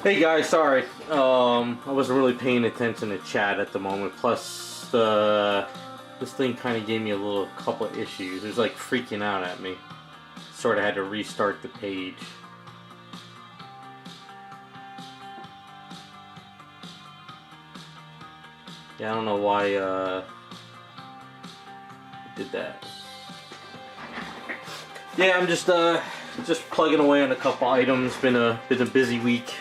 Hey guys, sorry. I wasn't really paying attention to chat at the moment. Plus, this thing kind of gave me a couple of issues. It was like freaking out at me. Sort of had to restart the page. Yeah, I don't know why it did that. Yeah, I'm just plugging away on a couple items. Been a busy week.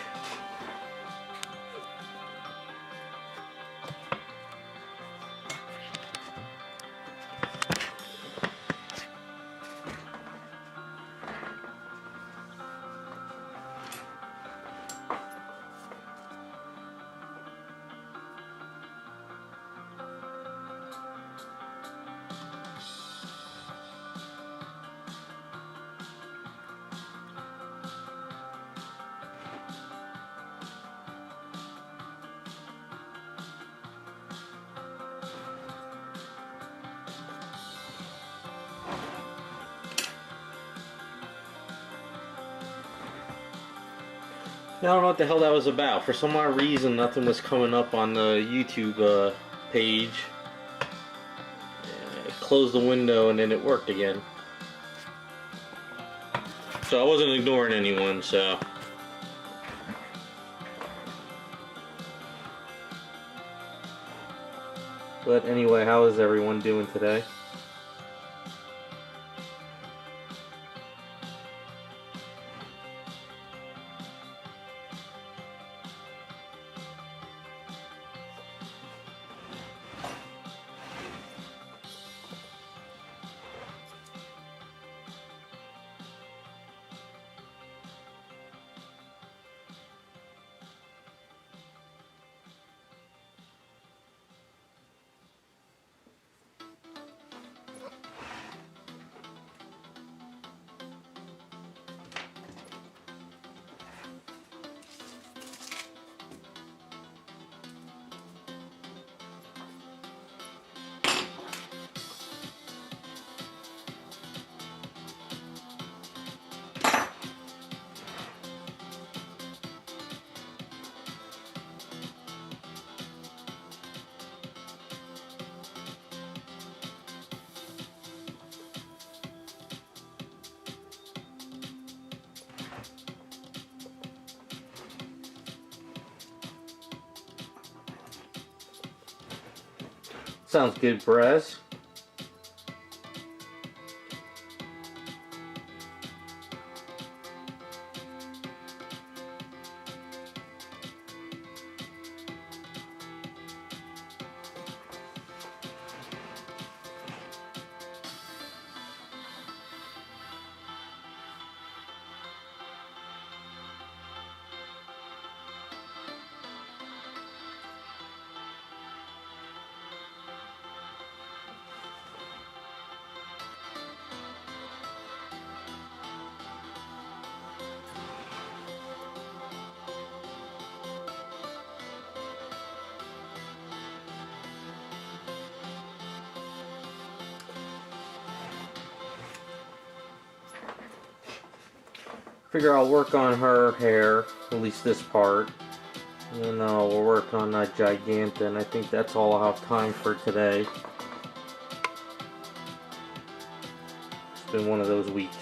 I don't know what the hell that was about. For some odd reason, nothing was coming up on the YouTube page. I closed the window and then it worked again. So I wasn't ignoring anyone, so. But anyway, how is everyone doing today? Sounds good, Brez. Figure I'll work on her hair, at least this part, and then we'll work on that Giganta, and I think that's all I'll have time for today. It's been one of those weeks.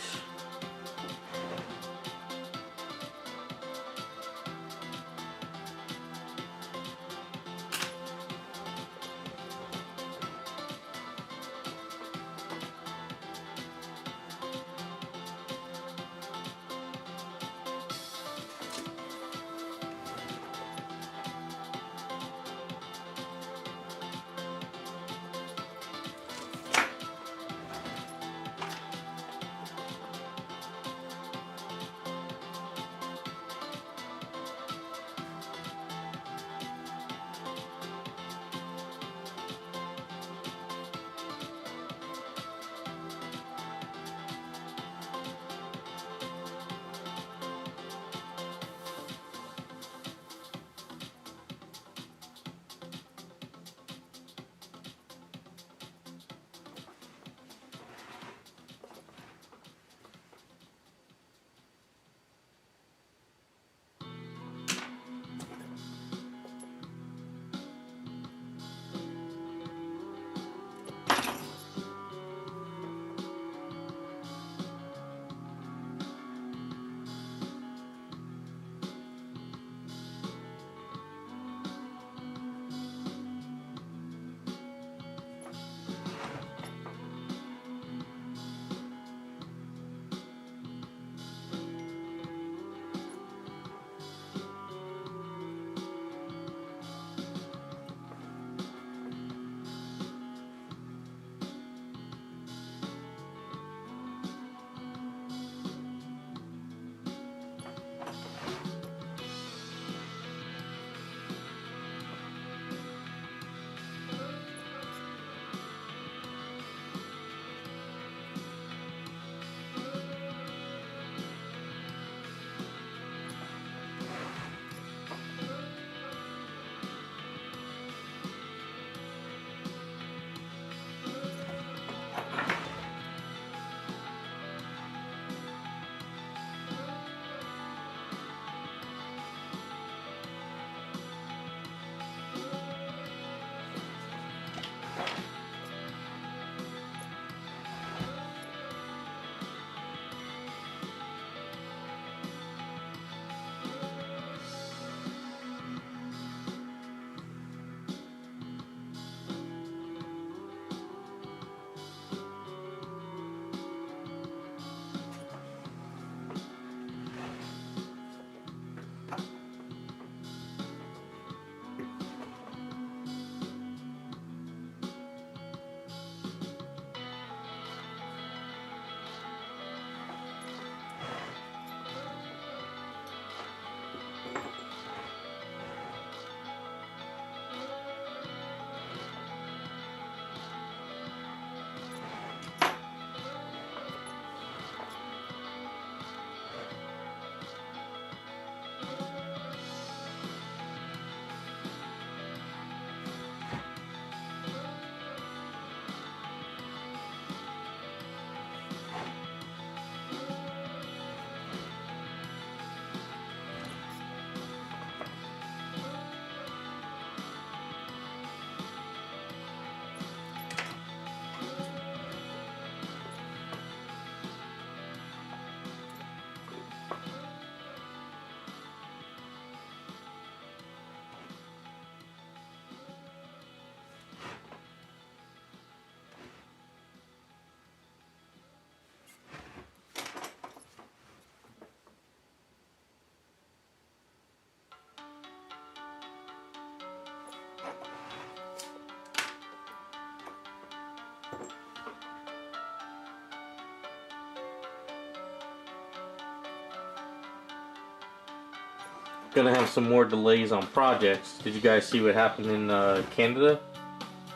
gonna have some more delays on projects. Did you guys see what happened in Canada?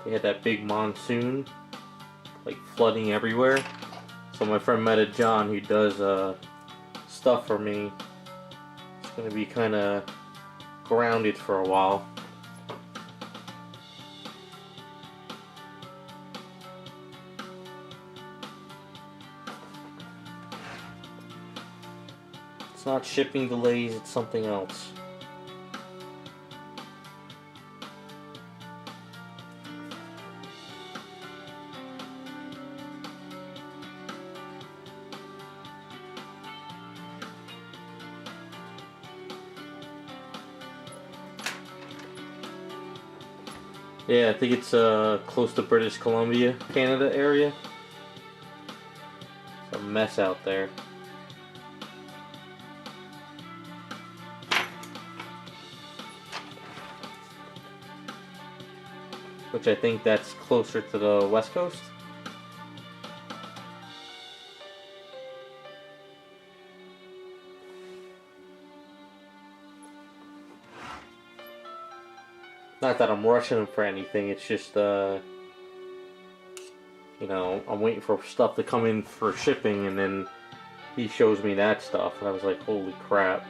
They had that big monsoon, like flooding everywhere. So my friend Meta John, who does stuff for me, is gonna be kind of grounded for a while. It's not shipping delays, it's something else. Yeah, I think it's close to British Columbia, Canada area. It's a mess out there. Which I think that's closer to the West Coast. Not that I'm rushing him for anything, it's just, you know, I'm waiting for stuff to come in for shipping, and then he shows me that stuff, and I was like, holy crap.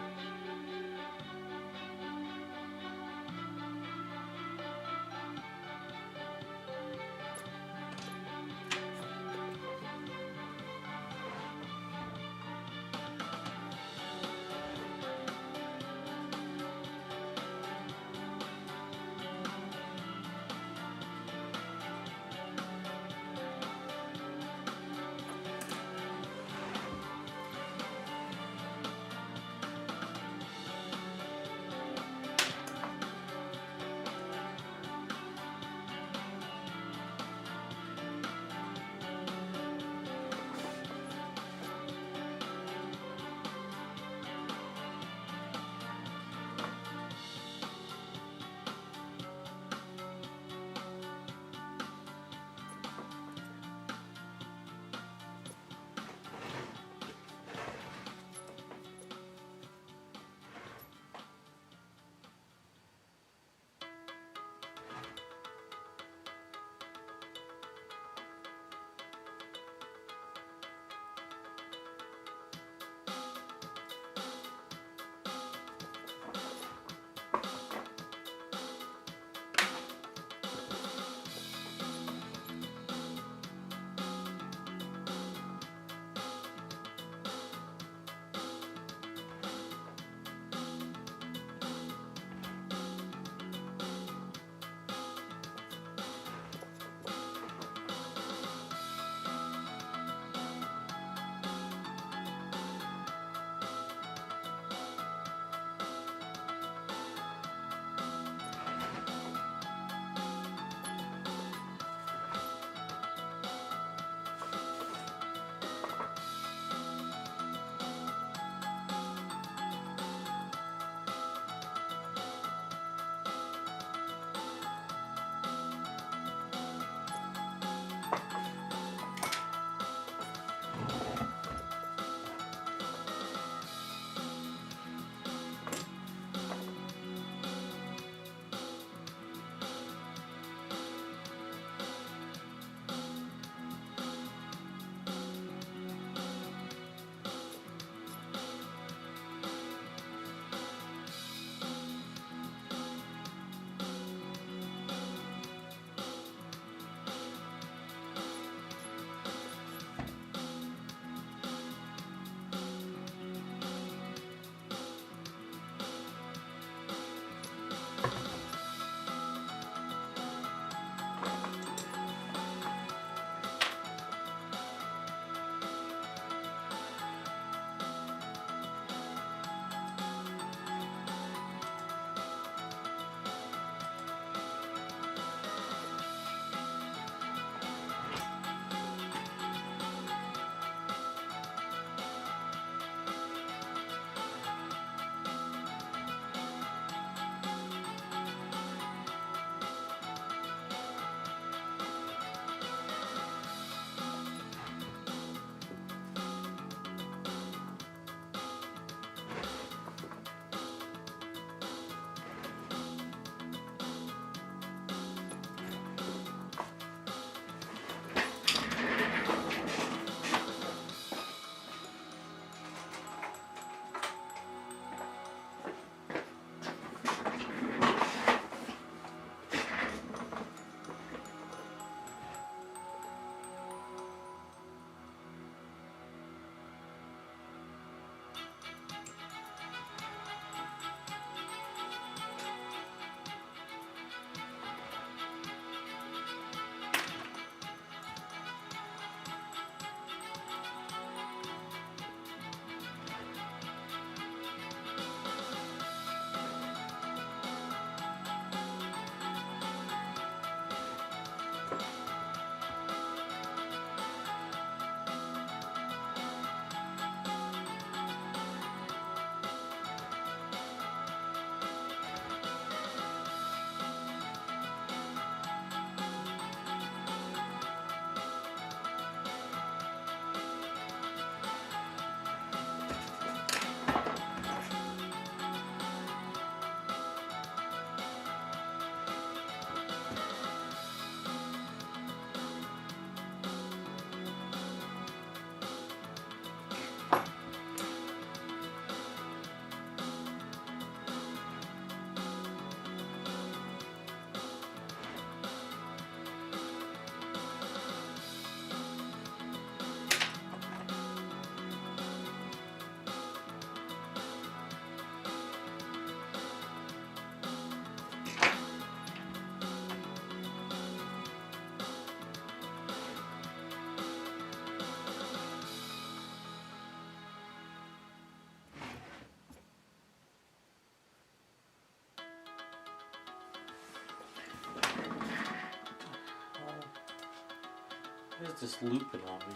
Why is this looping on me?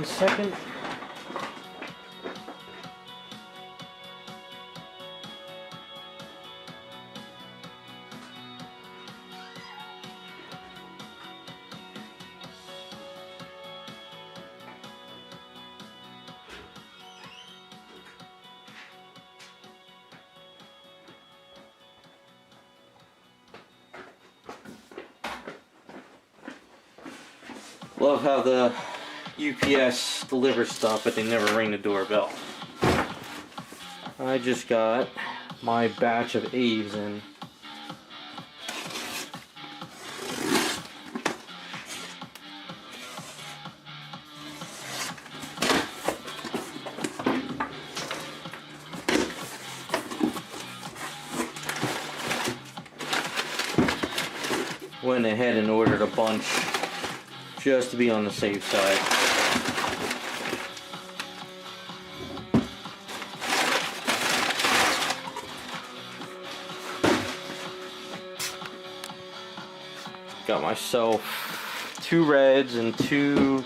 1 second. Love how the UPS delivers stuff, but they never ring the doorbell. I just got my batch of Aves in. Went ahead and ordered a bunch just to be on the safe side. Got myself 2 reds and 2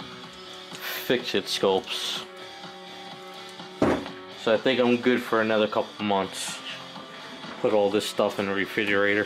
fix-it sculpts. So I think I'm good for another couple months. Put all this stuff in the refrigerator.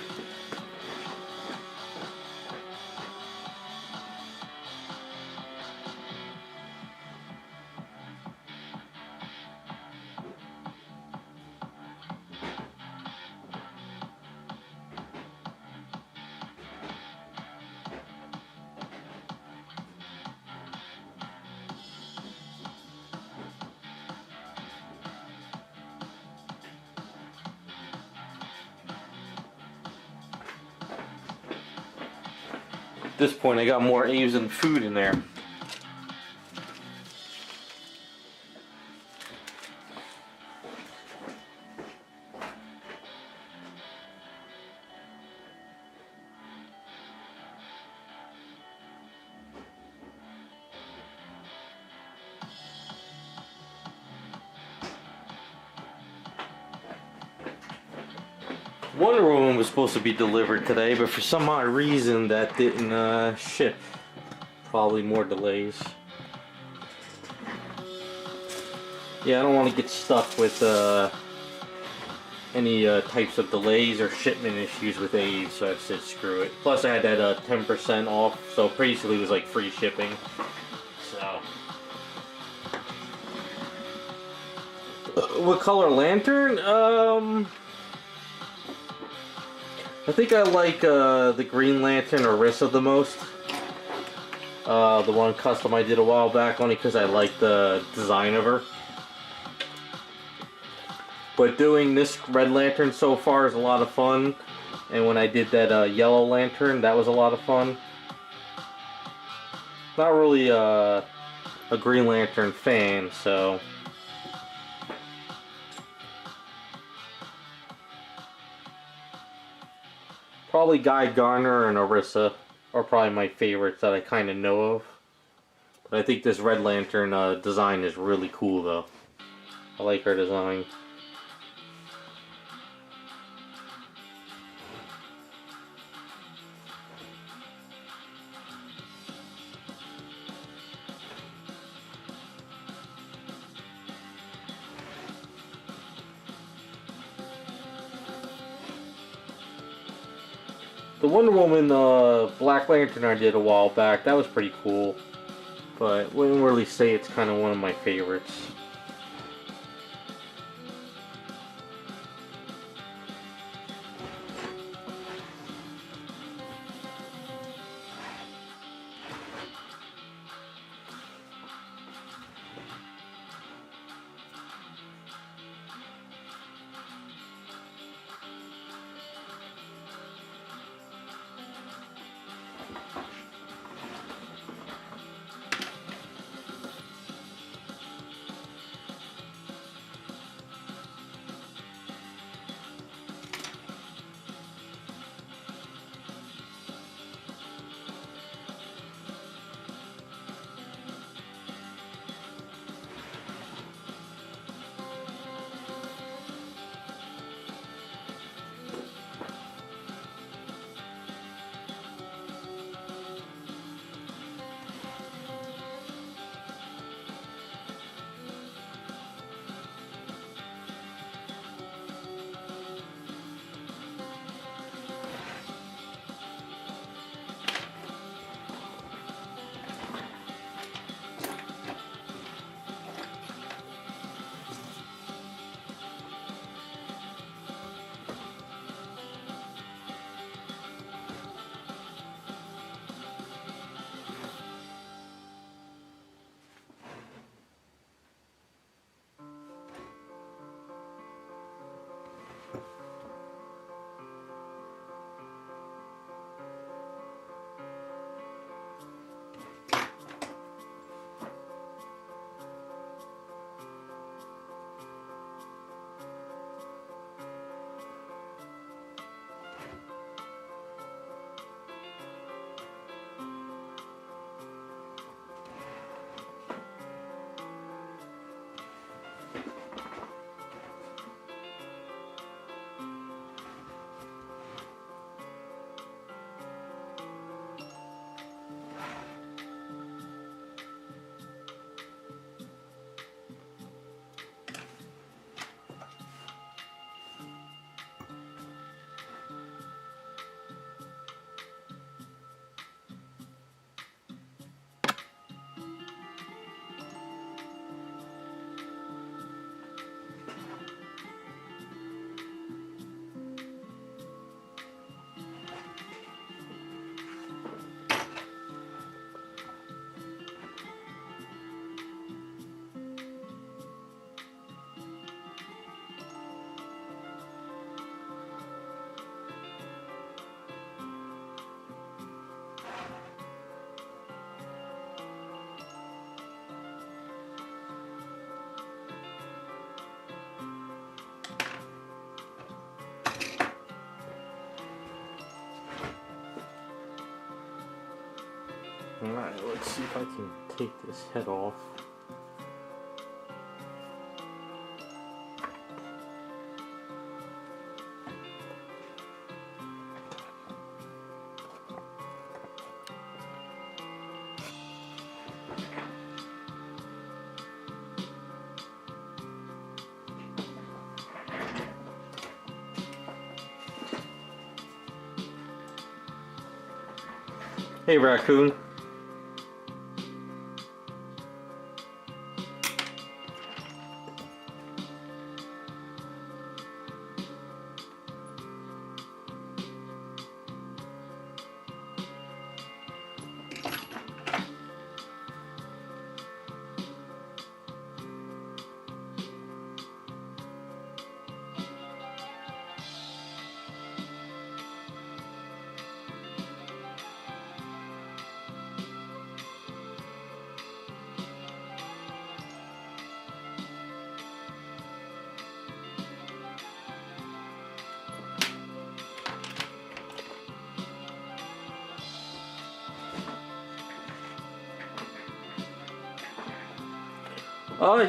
At this point, I got more Aves than food in there. Wonder Woman was supposed to be delivered today, but for some odd reason that didn't ship. Probably more delays. Yeah, I don't want to get stuck with any types of delays or shipment issues with Aves, so I said screw it. Plus I had that 10% off, so basically it was like free shipping. So. What color lantern? I think I like the Green Lantern Orisa the most. The one custom I did a while back, only because I like the design of her. But doing this Red Lantern so far is a lot of fun. And when I did that Yellow Lantern, that was a lot of fun. Not really a Green Lantern fan, so... Probably Guy Garner and Orisa are probably my favorites that I kind of know of. But I think this Red Lantern design is really cool though. I like her design. The Wonder Woman Black Lantern I did a while back, that was pretty cool. But wouldn't really say it's kind of one of my favorites. Alright, let's see if I can take this head off. Hey, raccoon.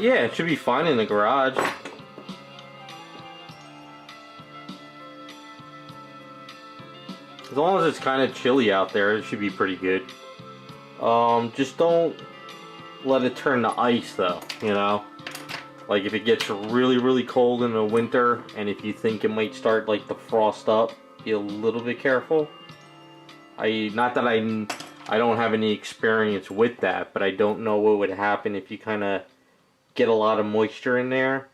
Yeah, it should be fine in the garage. As long as it's kind of chilly out there, it should be pretty good. Just don't let it turn to ice though, you know? Like if it gets really, really cold in the winter, and if you think it might start like to frost up, be a little bit careful. Not that I don't have any experience with that, but I don't know what would happen if you kind of get a lot of moisture in there,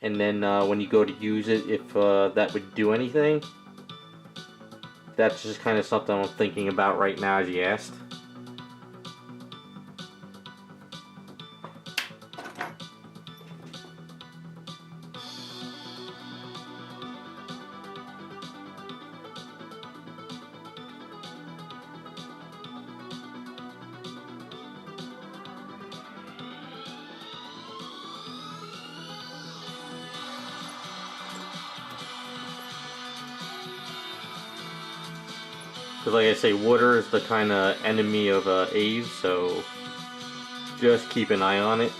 and then when you go to use it, if that would do anything. That's just kind of something I'm thinking about right now as you asked. Because like I say, water is the kind of enemy of Aves, so just keep an eye on it.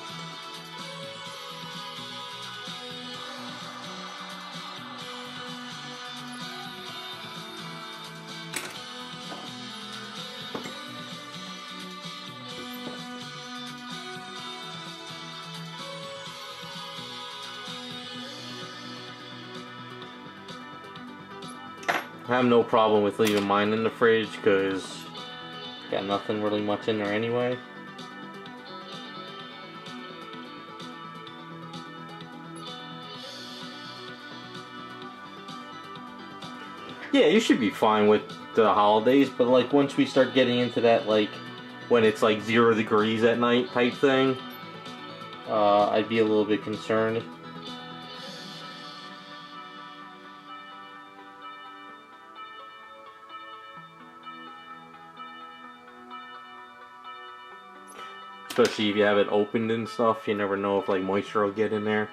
I have no problem with leaving mine in the fridge because got nothing really much in there anyway. Yeah, you should be fine with the holidays, but like once we start getting into that, like when it's like 0 degrees at night type thing, I'd be a little bit concerned. Especially if you have it opened and stuff, you never know if like moisture will get in there.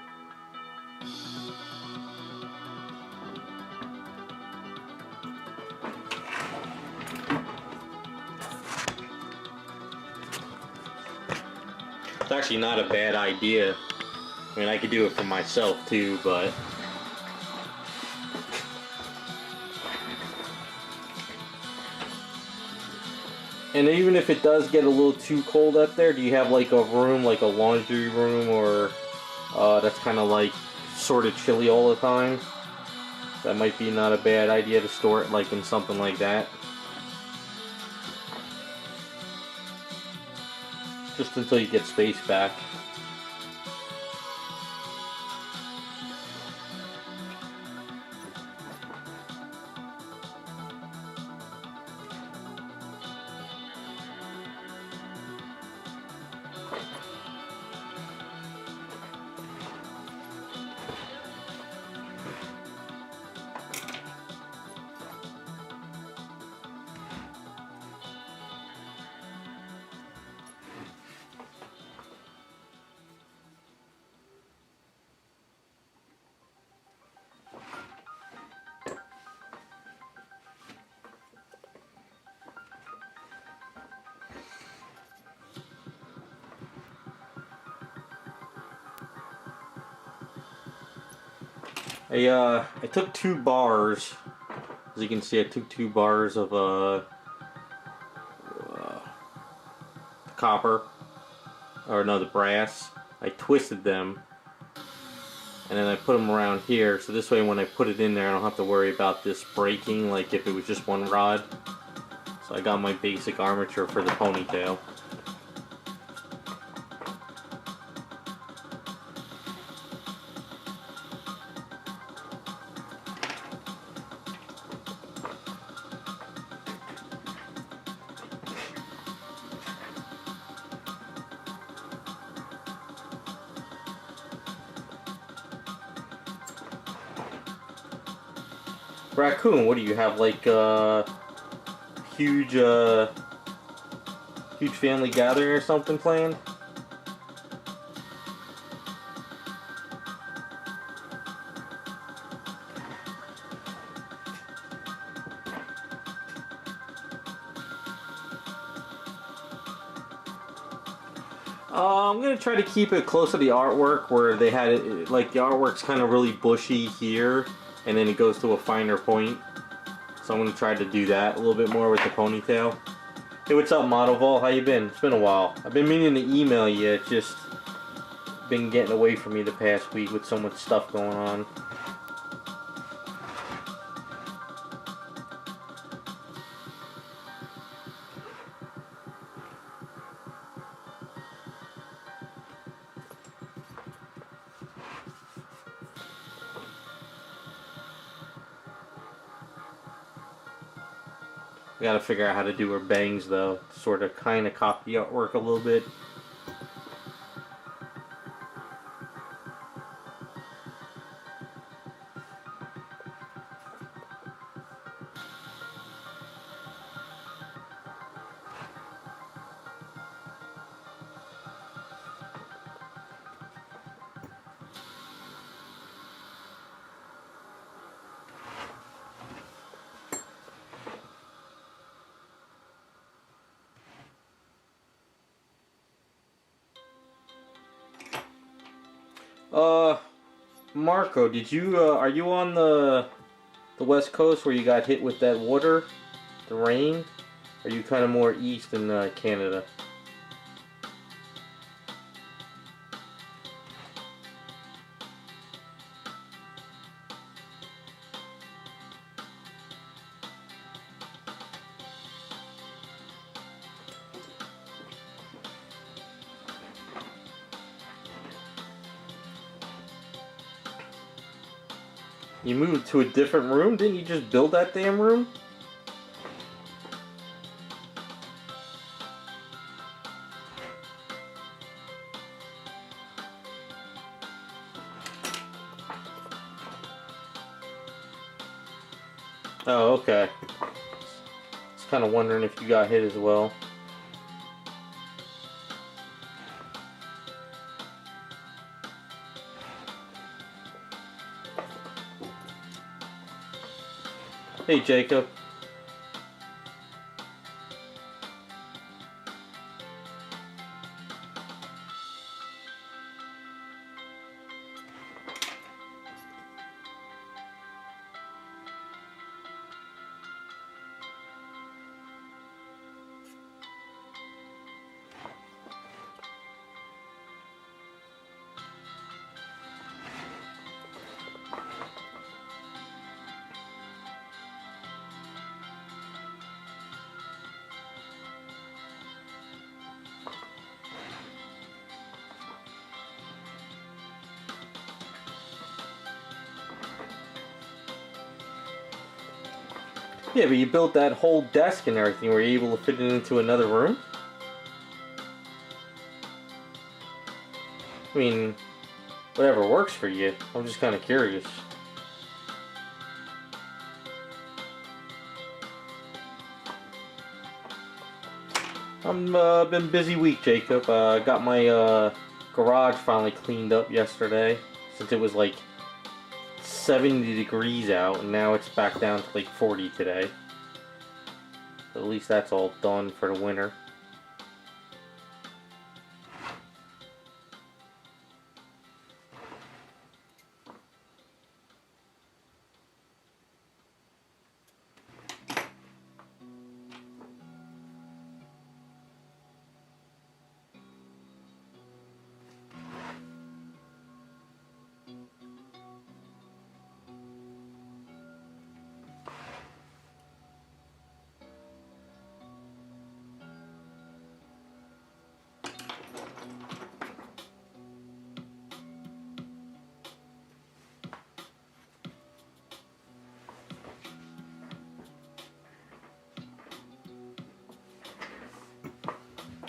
It's actually not a bad idea. I mean, I could do it for myself too, but and even if it does get a little too cold up there, do you have like a room, like a laundry room, or that's kind of like sort of chilly all the time? That might be not a bad idea to store it like in something like that. Just until you get space back. I took 2 bars. As you can see, I took 2 bars of copper, or no, the brass. I twisted them, and then I put them around here, so this way when I put it in there I don't have to worry about this breaking like if it was just one rod. So I got my basic armature for the ponytail. Raccoon, what do you have, like huge huge family gathering or something planned? I'm gonna try to keep it close to the artwork where they had it, like the artwork's kind of really bushy here, and then it goes to a finer point. So I'm gonna try to do that a little bit more with the ponytail. Hey, what's up, Model Vol? How you been? It's been a while. I've been meaning to email you. It's just been getting away from me the past week with so much stuff going on. I gotta figure out how to do her bangs though. Sort of kind of copy artwork a little bit. Marco, did you are you on the West Coast where you got hit with that water, the rain? Or are you kind of more east in Canada? You moved to a different room? Didn't you just build that damn room? Oh, okay. I was kind of wondering if you got hit as well. Hey, Jacob. Yeah, but you built that whole desk and everything. Were you able to fit it into another room? I mean, whatever works for you. I'm just kind of curious. Been busy week, Jacob. Got my garage finally cleaned up yesterday, since it was like 70 degrees out, and now it's back down to like 40 today. So at least that's all done for the winter.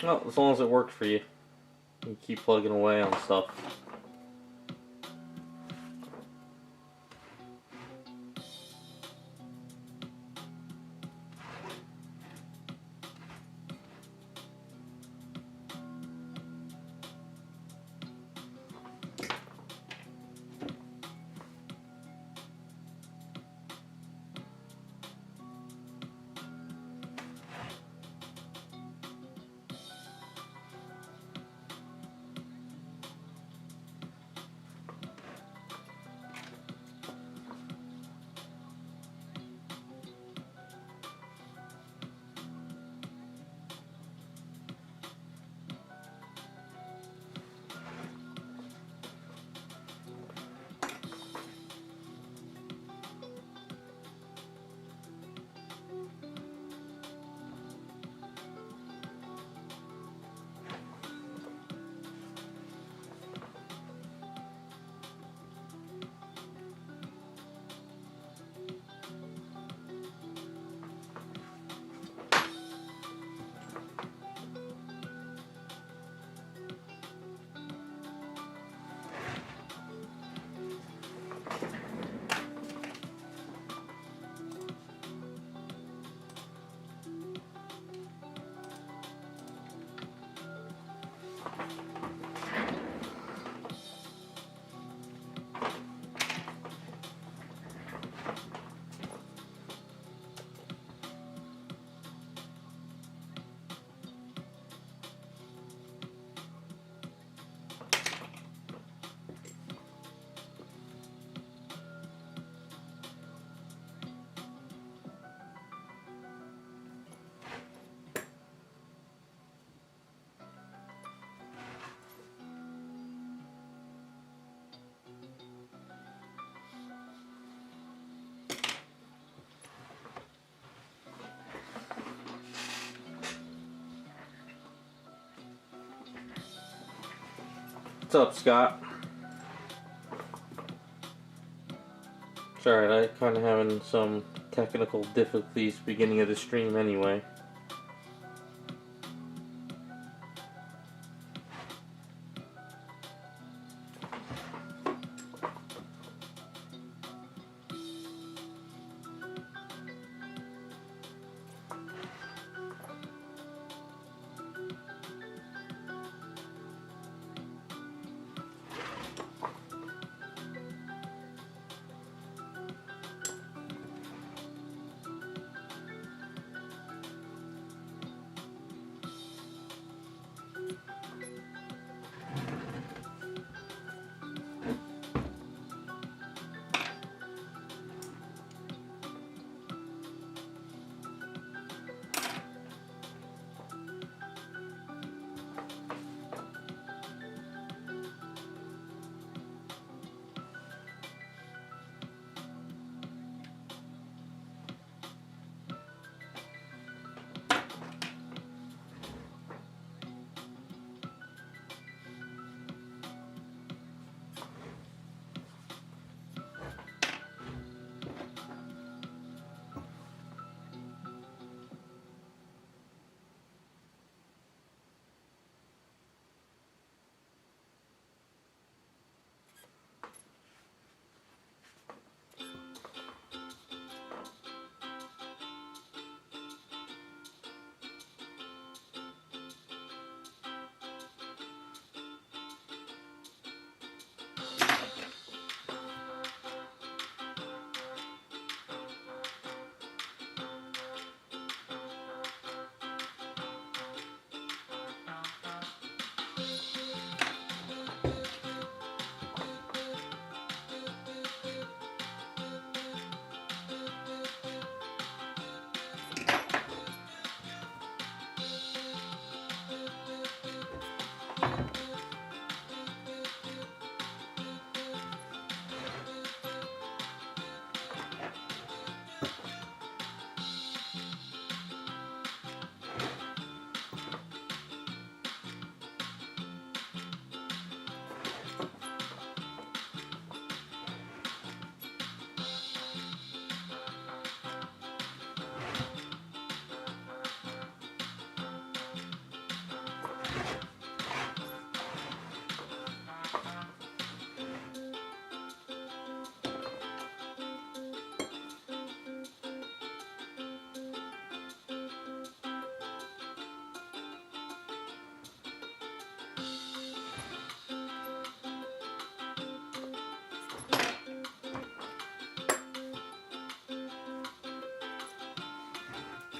Well, as long as it worked for you. You keep plugging away on stuff. What's up, Scott? Sorry, I kind of having some technical difficulties beginning of the stream anyway.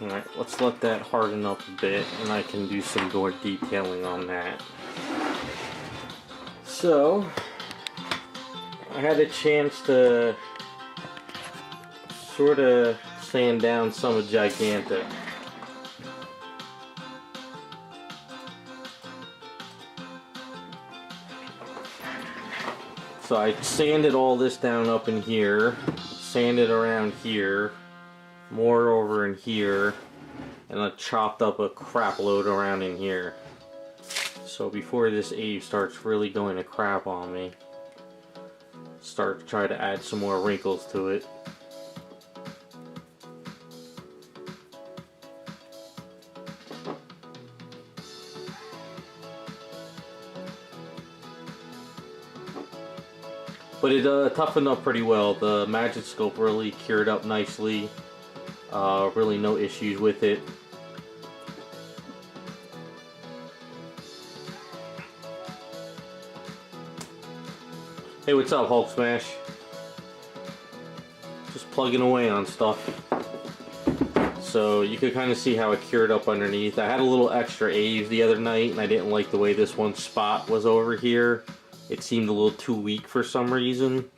Alright, let's let that harden up a bit and I can do some more detailing on that. So, I had a chance to sort of sand down some of Giganta. So I sanded all this down up in here, sanded around here, more over in here, and I chopped up a crap load around in here. So before this Aves starts really going to crap on me, start to try to add some more wrinkles to it. But it toughened up pretty well. The Magic Sculpt really cured up nicely. Really no issues with it. Hey, what's up, Hulk Smash? Just plugging away on stuff. So you could kind of see how it cured up underneath. I had a little extra Aves the other night, and I didn't like the way this one spot was over here. It seemed a little too weak for some reason,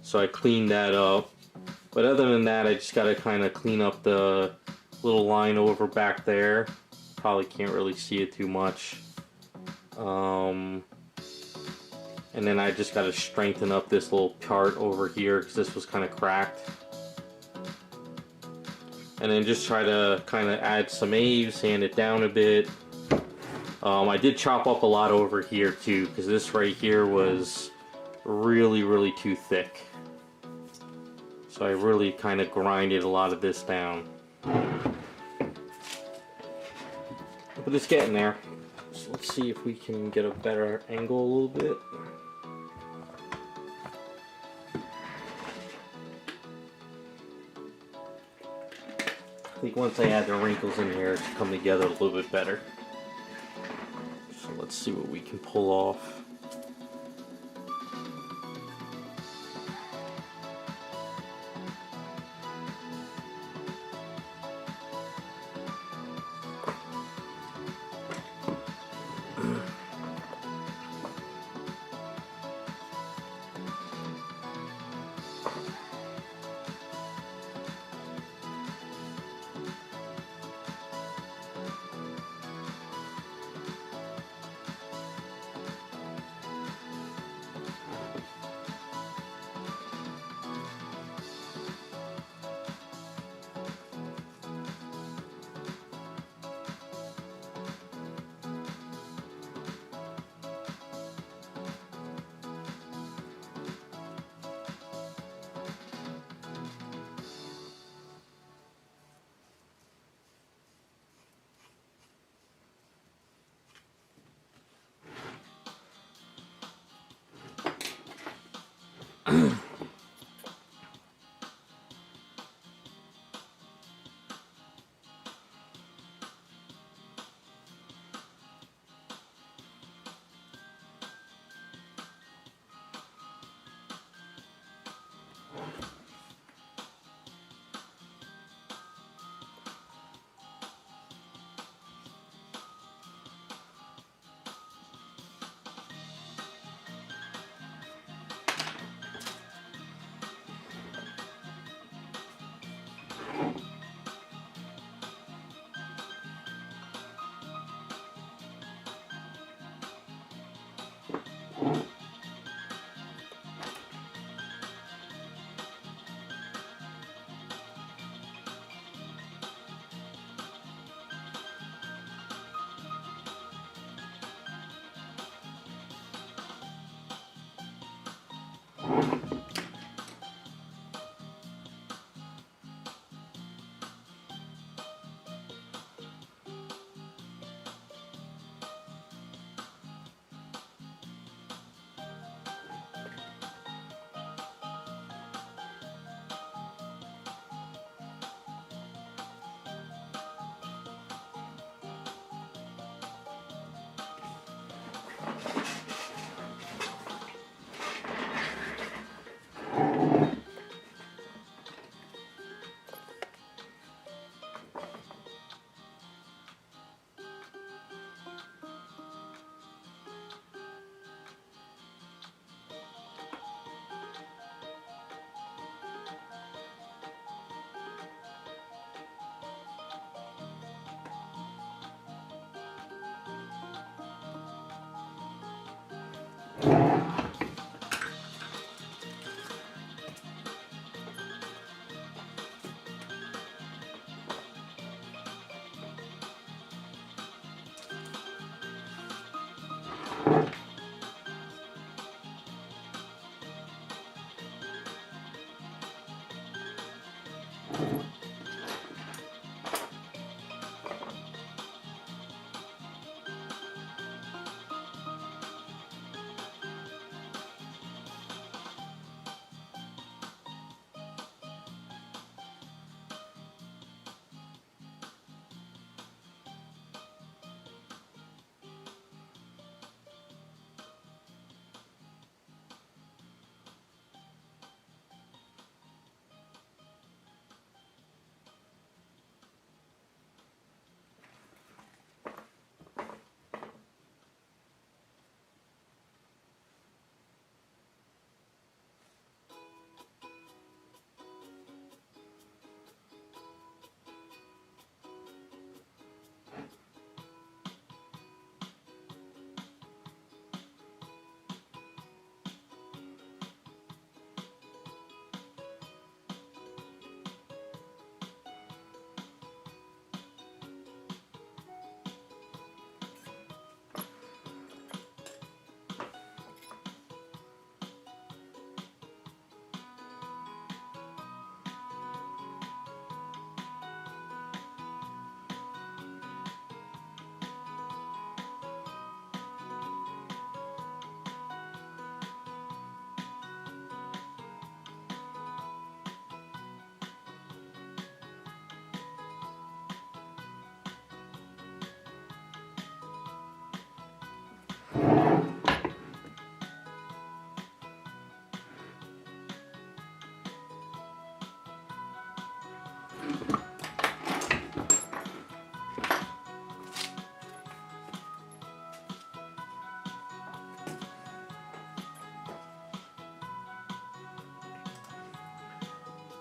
so I cleaned that up. But other than that, I just gotta kind of clean up the little line over back there. Probably can't really see it too much. And then I just gotta strengthen up this little part over here because this was kind of cracked. And then just try to kind of add some Aves, sand it down a bit. I did chop up a lot over here too, because this right here was really too thick. So I really kind of grinded a lot of this down. But it's getting there. So let's see if we can get a better angle a little bit. I think once I add the wrinkles in here, it's come together a little bit better. So let's see what we can pull off.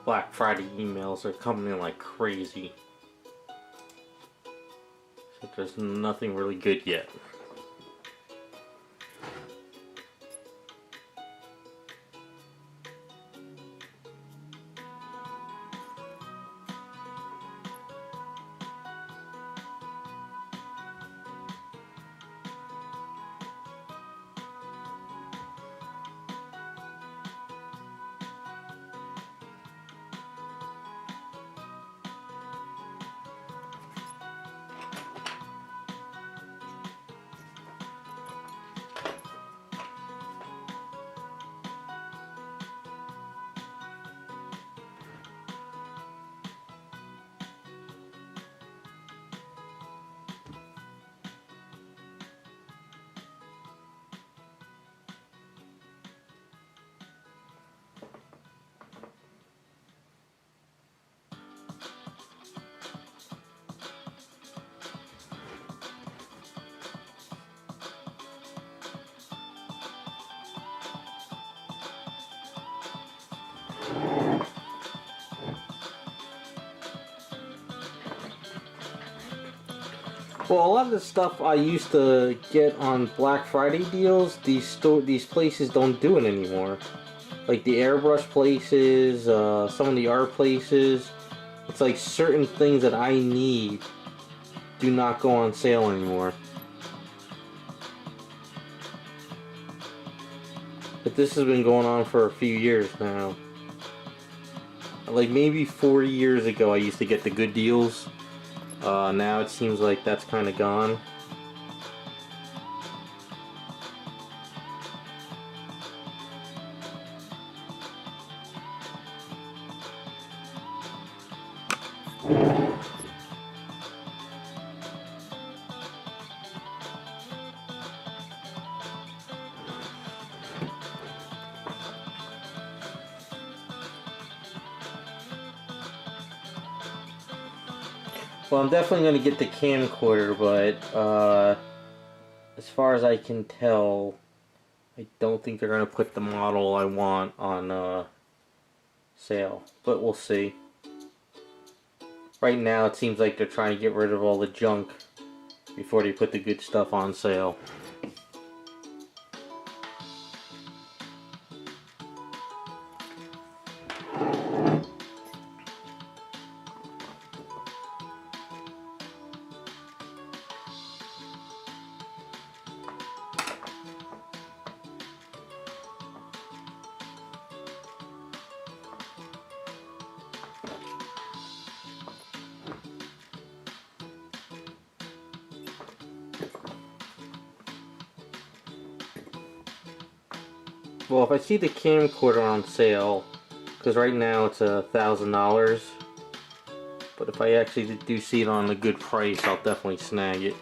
Black Friday emails are coming in like crazy. So there's nothing really good yet. Well, a lot of the stuff I used to get on Black Friday deals, these places don't do it anymore. Like the airbrush places, some of the art places. It's like certain things that I need do not go on sale anymore. But this has been going on for a few years now. Like maybe 4 years ago I used to get the good deals. Now it seems like that's kind of gone. Well, I'm definitely going to get the camcorder, but as far as I can tell, I don't think they're going to put the model I want on sale, but we'll see. Right now it seems like they're trying to get rid of all the junk before they put the good stuff on sale. Well, if I see the camcorder on sale, because right now it's $1,000, but if I actually do see it on a good price, I'll definitely snag it.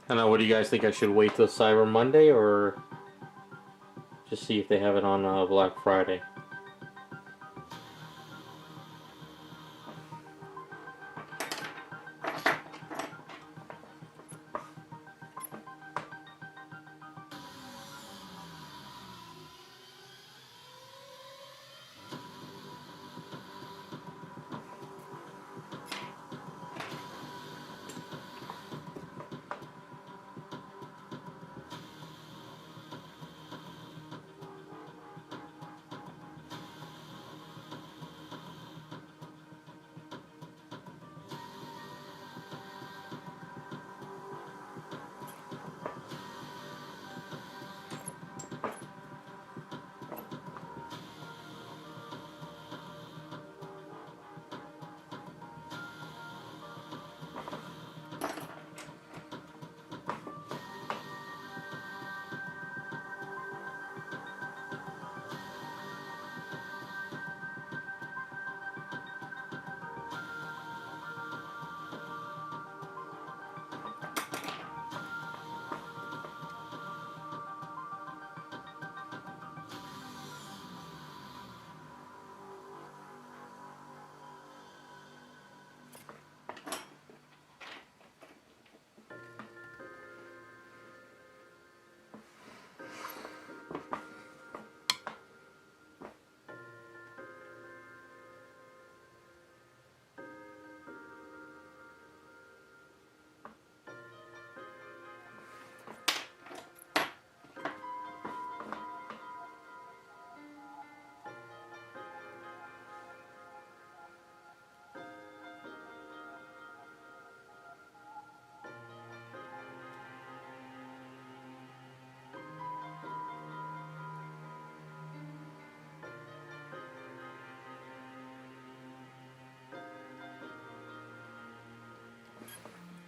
I don't know, what do you guys think? I should wait till Cyber Monday or just see if they have it on Black Friday?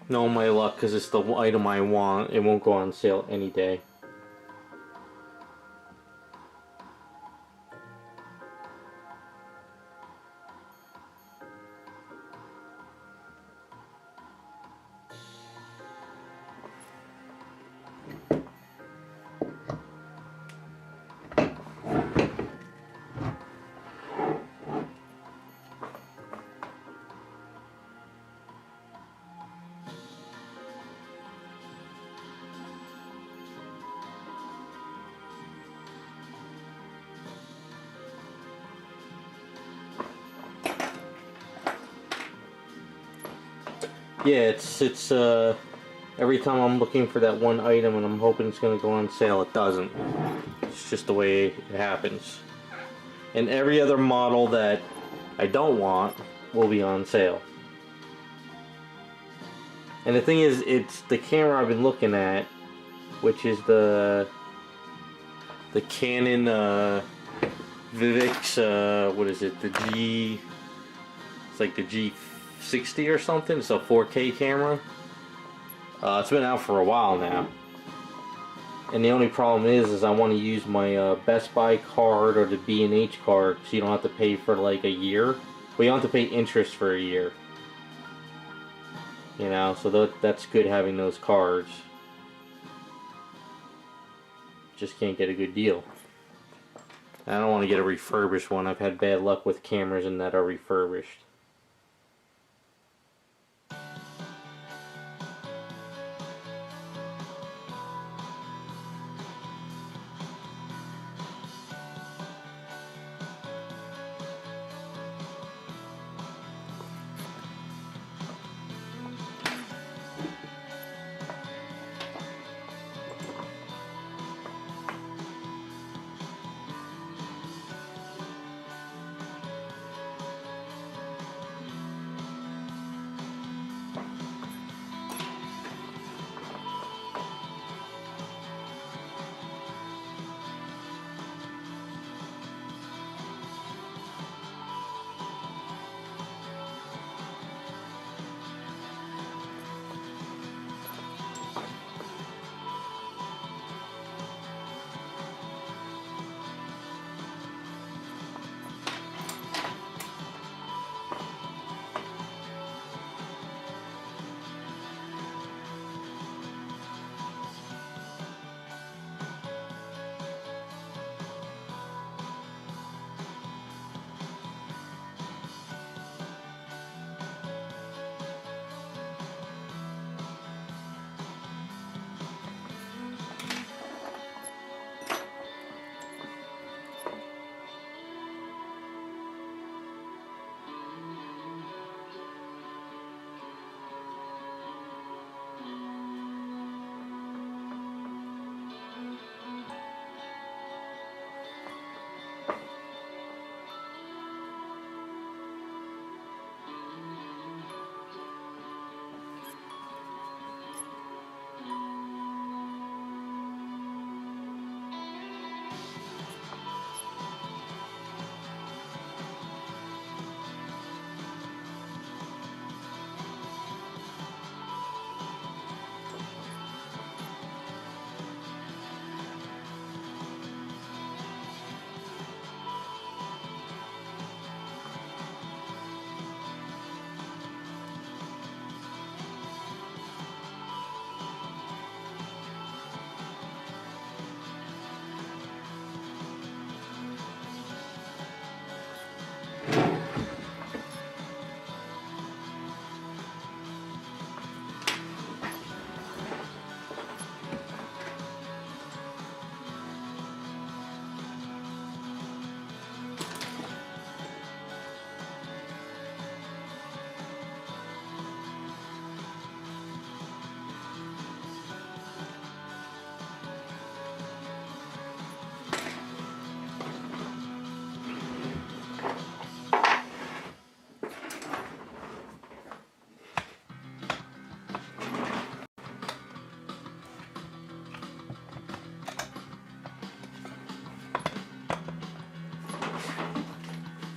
No, my luck, because it's the item I want. It won't go on sale any day. Yeah, it's every time I'm looking for that one item and I'm hoping it's gonna go on sale, it doesn't. It's just the way it happens. And every other model that I don't want will be on sale. And the thing is, it's the camera I've been looking at, which is the the Canon Vivix, what is it, the G, it's like the G60 or something. It's a 4K camera. It's been out for a while now, and the only problem is I want to use my Best Buy card or the B&H card, so you don't have to pay for like a year. Well, you don't have to pay interest for a year, you know, so that's good having those cards. Just can't get a good deal. I don't want to get a refurbished one. I've had bad luck with cameras and that are refurbished.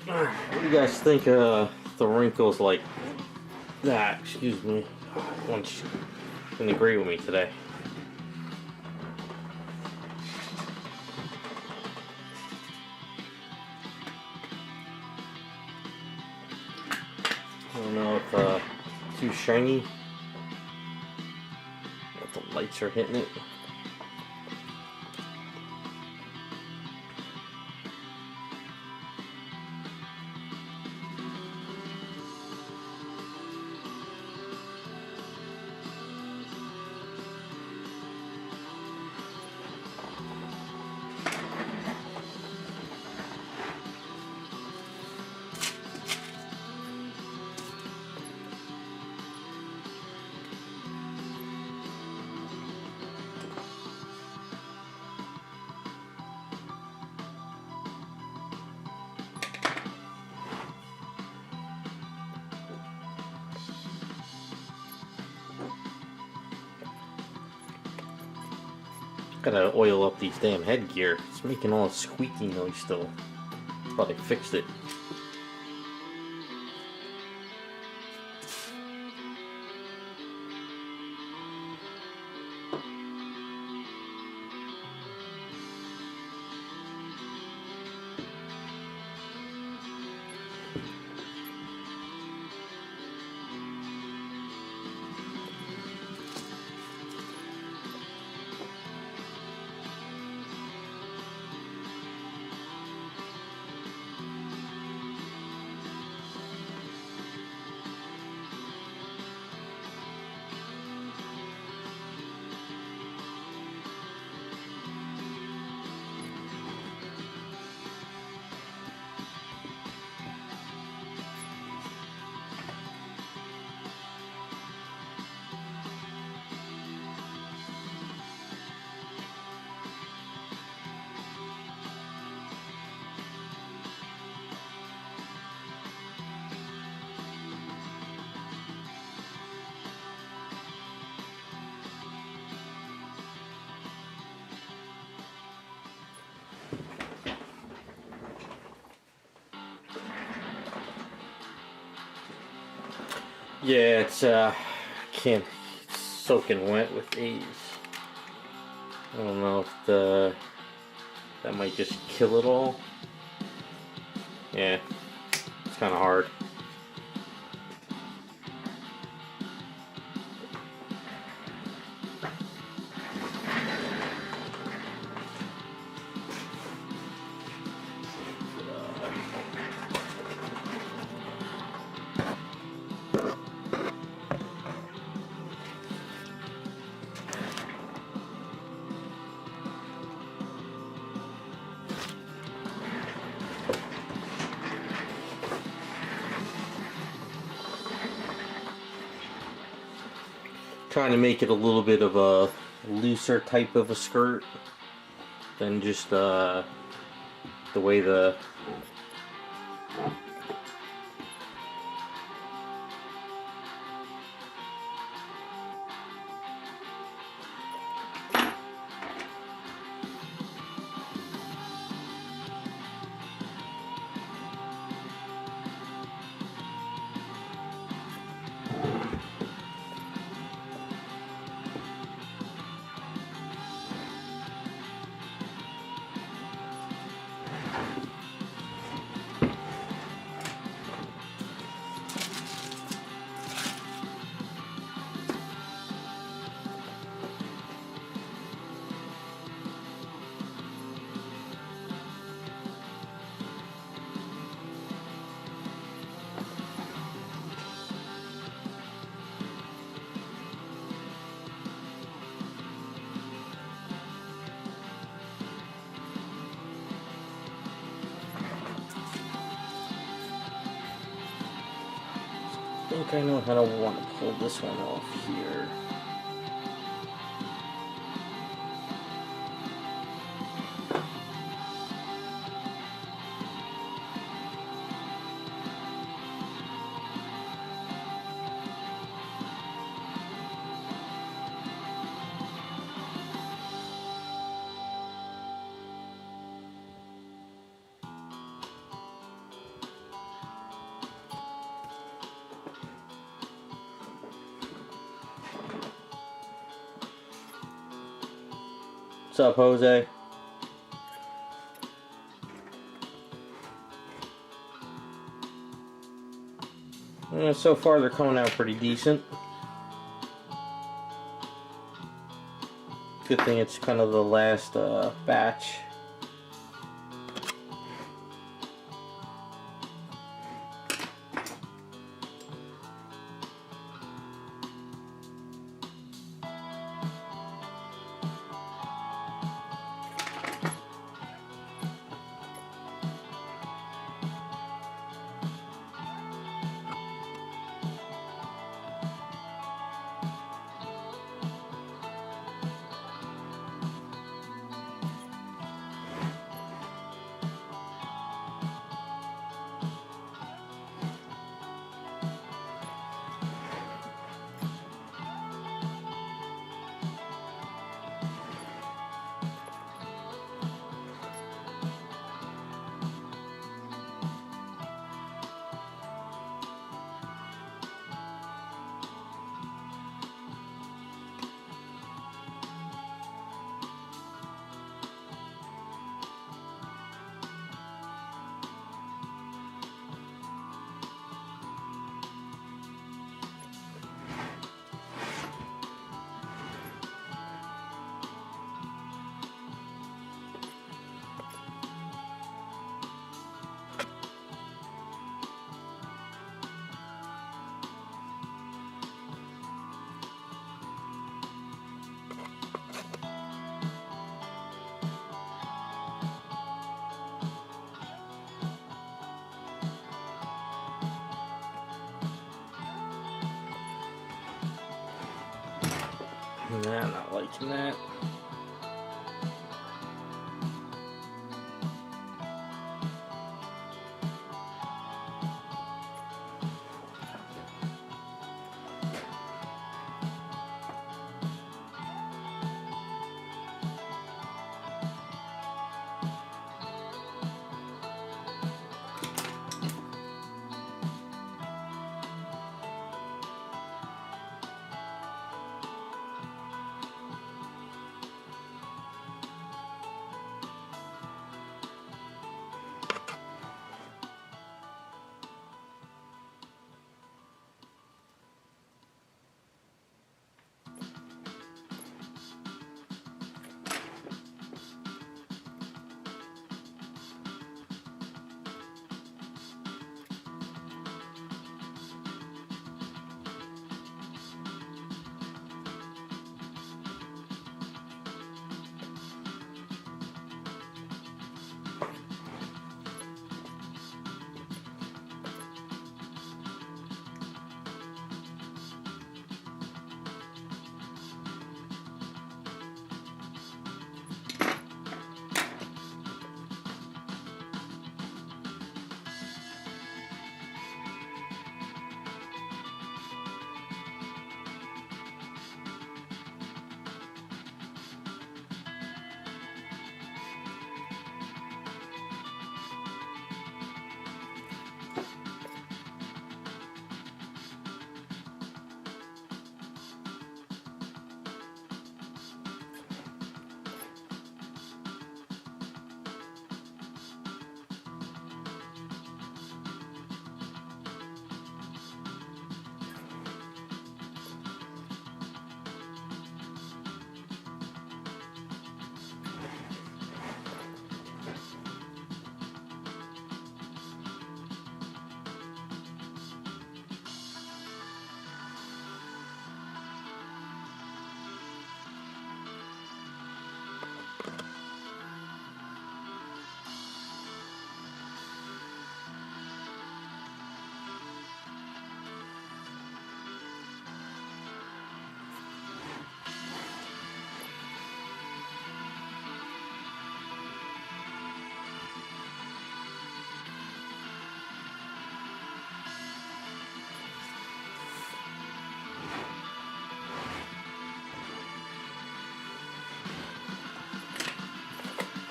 What do you guys think of the wrinkles like that? Excuse me. One didn't agree with me today. I don't know if too shiny. If the lights are hitting it. Gotta oil up these damn headgear. It's making all a squeaky noise still. Thought I fixed it. Yeah, it's can't it's soaking wet with Aves. I don't know if that might just kill it all. Yeah, it's kind of hard. Trying to make it a little bit of a looser type of a skirt than just the way the I think I know how to want to pull this one off here. What's up, Jose? So far they're coming out pretty decent. Good thing it's kind of the last batch. Nah, not liking that.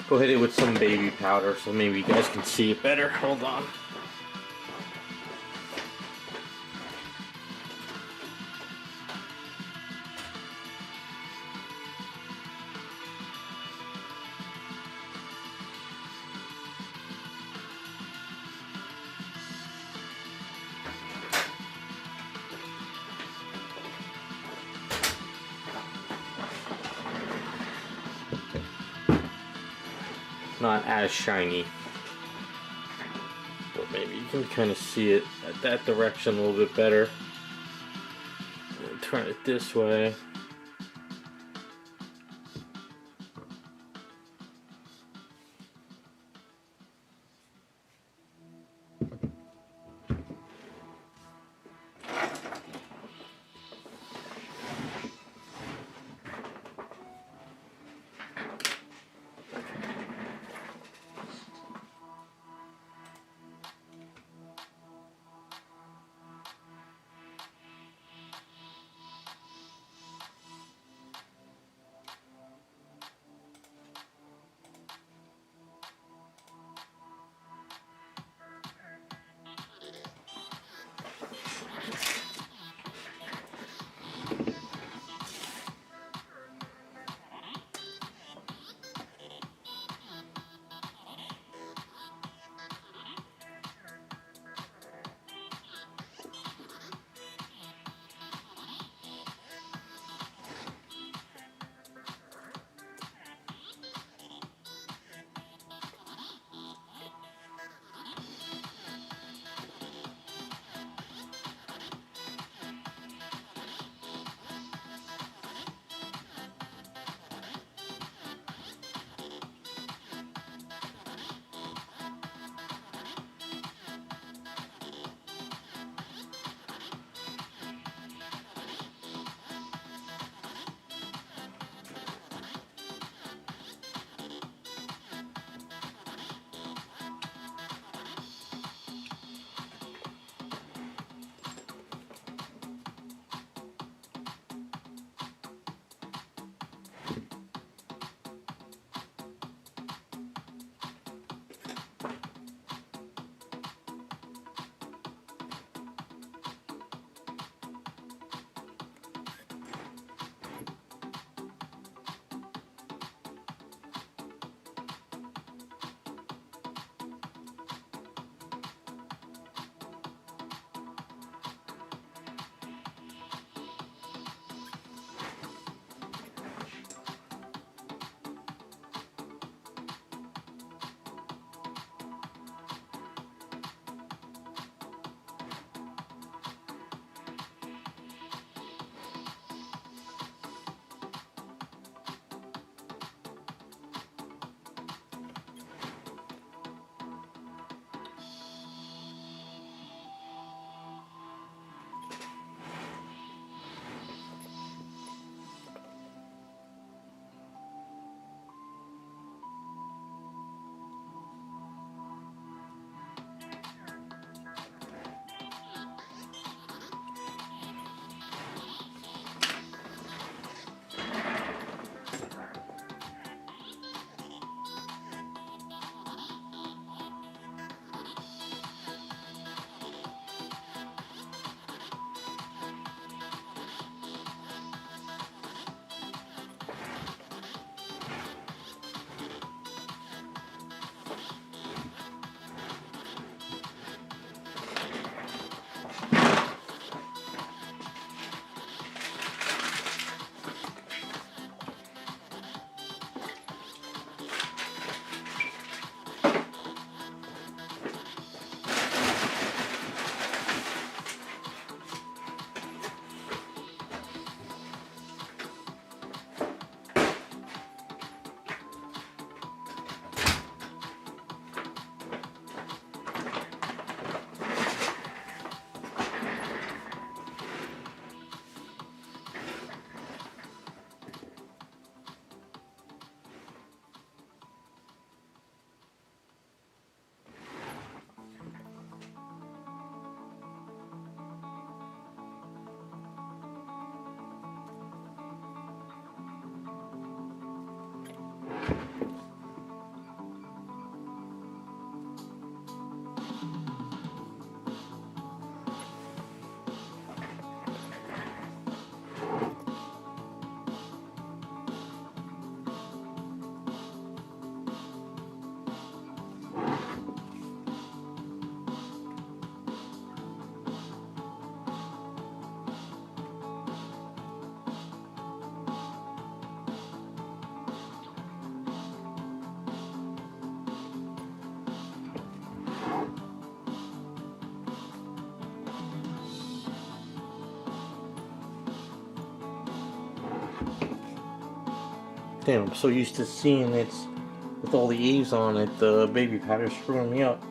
Go hit it with some baby powder so maybe you guys can see it better. Hold on. Not as shiny, but maybe you can kind of see it at that direction a little bit better. Turn it this way. Damn, I'm so used to seeing it with all the Aves on it, the baby powder's screwing me up.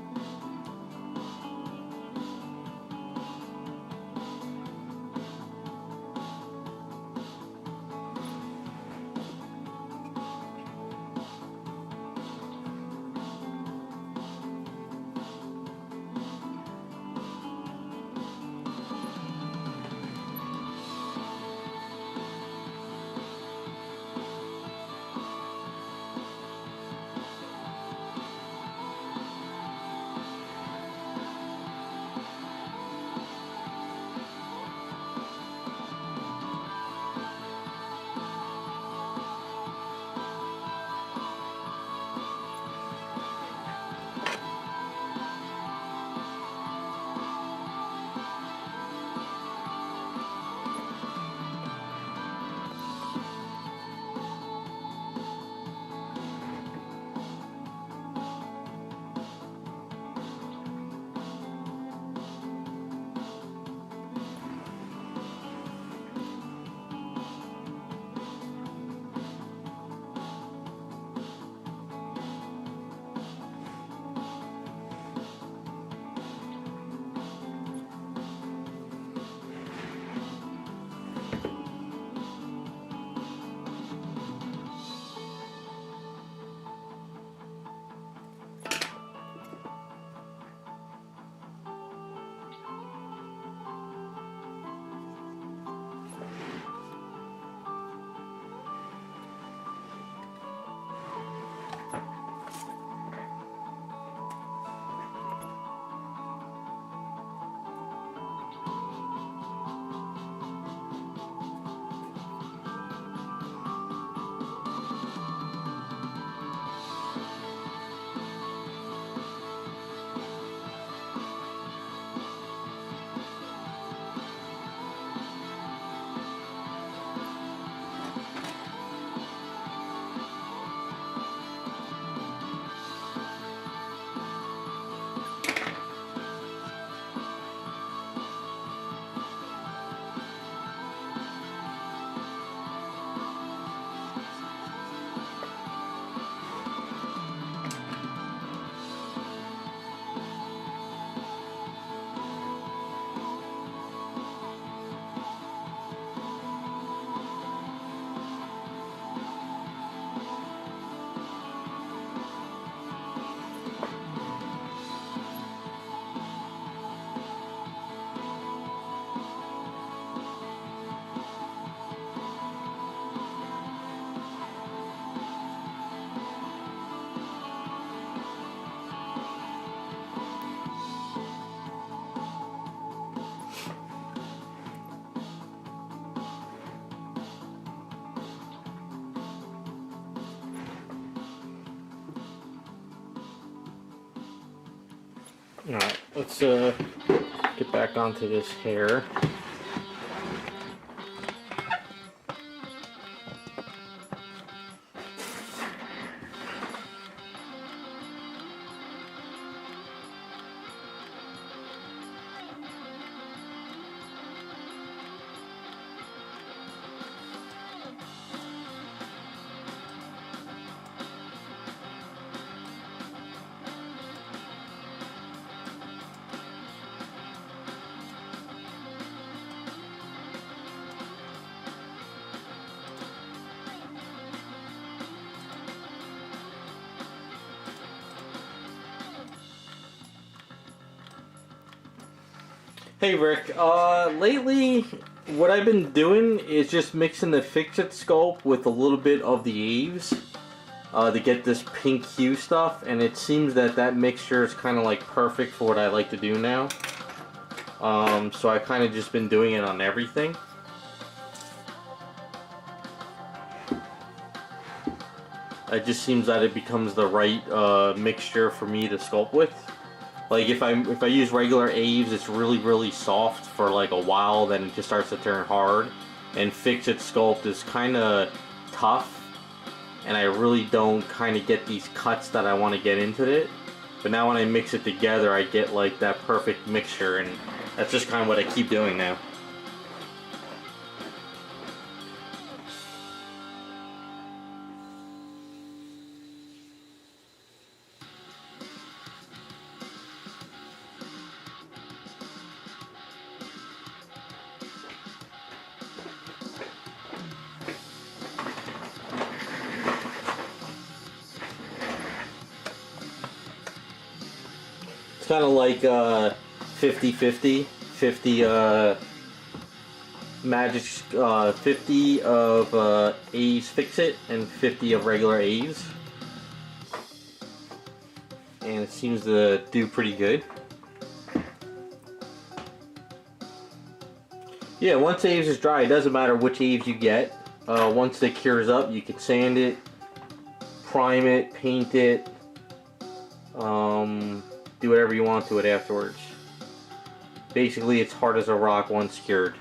Alright, let's get back onto this hair. Hey Rick, lately what I've been doing is just mixing the Fix-It sculpt with a little bit of the Aves to get this pink hue stuff, and it seems that that mixture is kind of like perfect for what I like to do now. So I kind of just been doing it on everything. It just seems that it becomes the right mixture for me to sculpt with. Like if I use regular Aves, it's really soft for like a while, then it just starts to turn hard. And Fix-It sculpt is kind of tough, and I really don't kind of get these cuts that I want to get into it. But now when I mix it together, I get like that perfect mixture, and that's just kind of what I keep doing now. kind of like 50-50. 50 magic, 50 of Aves Fix-It and 50 of regular Aves. And it seems to do pretty good. Yeah, once Aves is dry, it doesn't matter which Aves you get. Once it cures up, you can sand it, prime it, paint it, do whatever you want to it afterwards. Basically, it's hard as a rock once cured.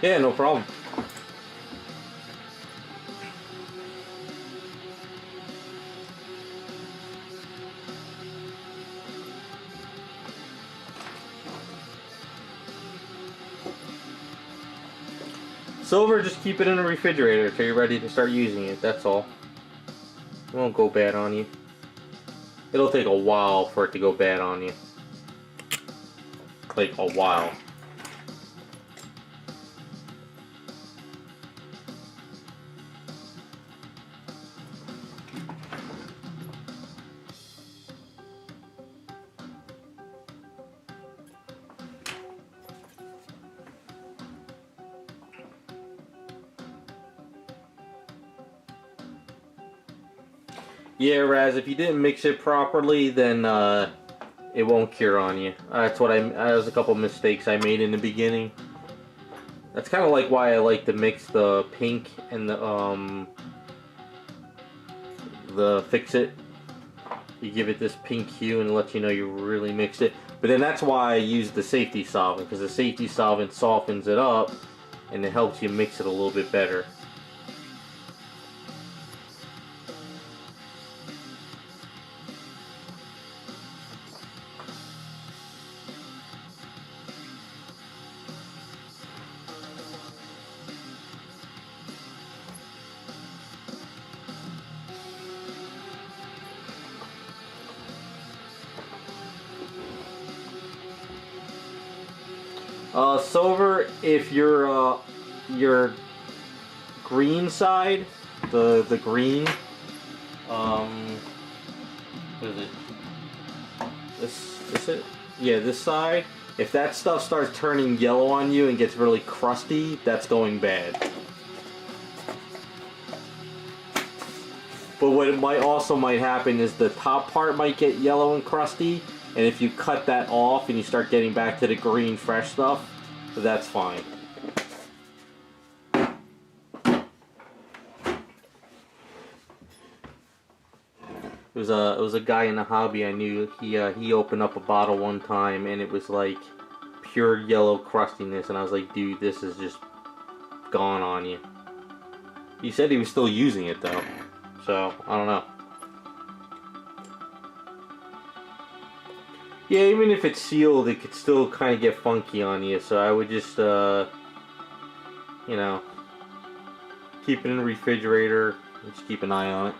Yeah, no problem. Silver, just keep it in the refrigerator until you're ready to start using it, that's all. It won't go bad on you. It'll take a while for it to go bad on you. Like a while. Yeah, Raz, if you didn't mix it properly, then it won't cure on you. That was a couple mistakes I made in the beginning. That's kind of like why I like to mix the pink and the Fix-It. You give it this pink hue and it lets you know you really mixed it. But then that's why I use the safety solvent, because the safety solvent softens it up and it helps you mix it a little bit better. Silver, if your green side, the green, what is it? This it? Yeah, this side. If that stuff starts turning yellow on you and gets really crusty, that's going bad. But what it might happen is the top part might get yellow and crusty, and if you cut that off and you start getting back to the green fresh stuff, that's fine. It was a guy in the hobby I knew. He opened up a bottle one time and it was like pure yellow crustiness, and I was like, dude, this is just gone on you. He said he was still using it though, so I don't know. Yeah, even if it's sealed, it could still kind of get funky on you, so I would just, you know, keep it in the refrigerator and just keep an eye on it.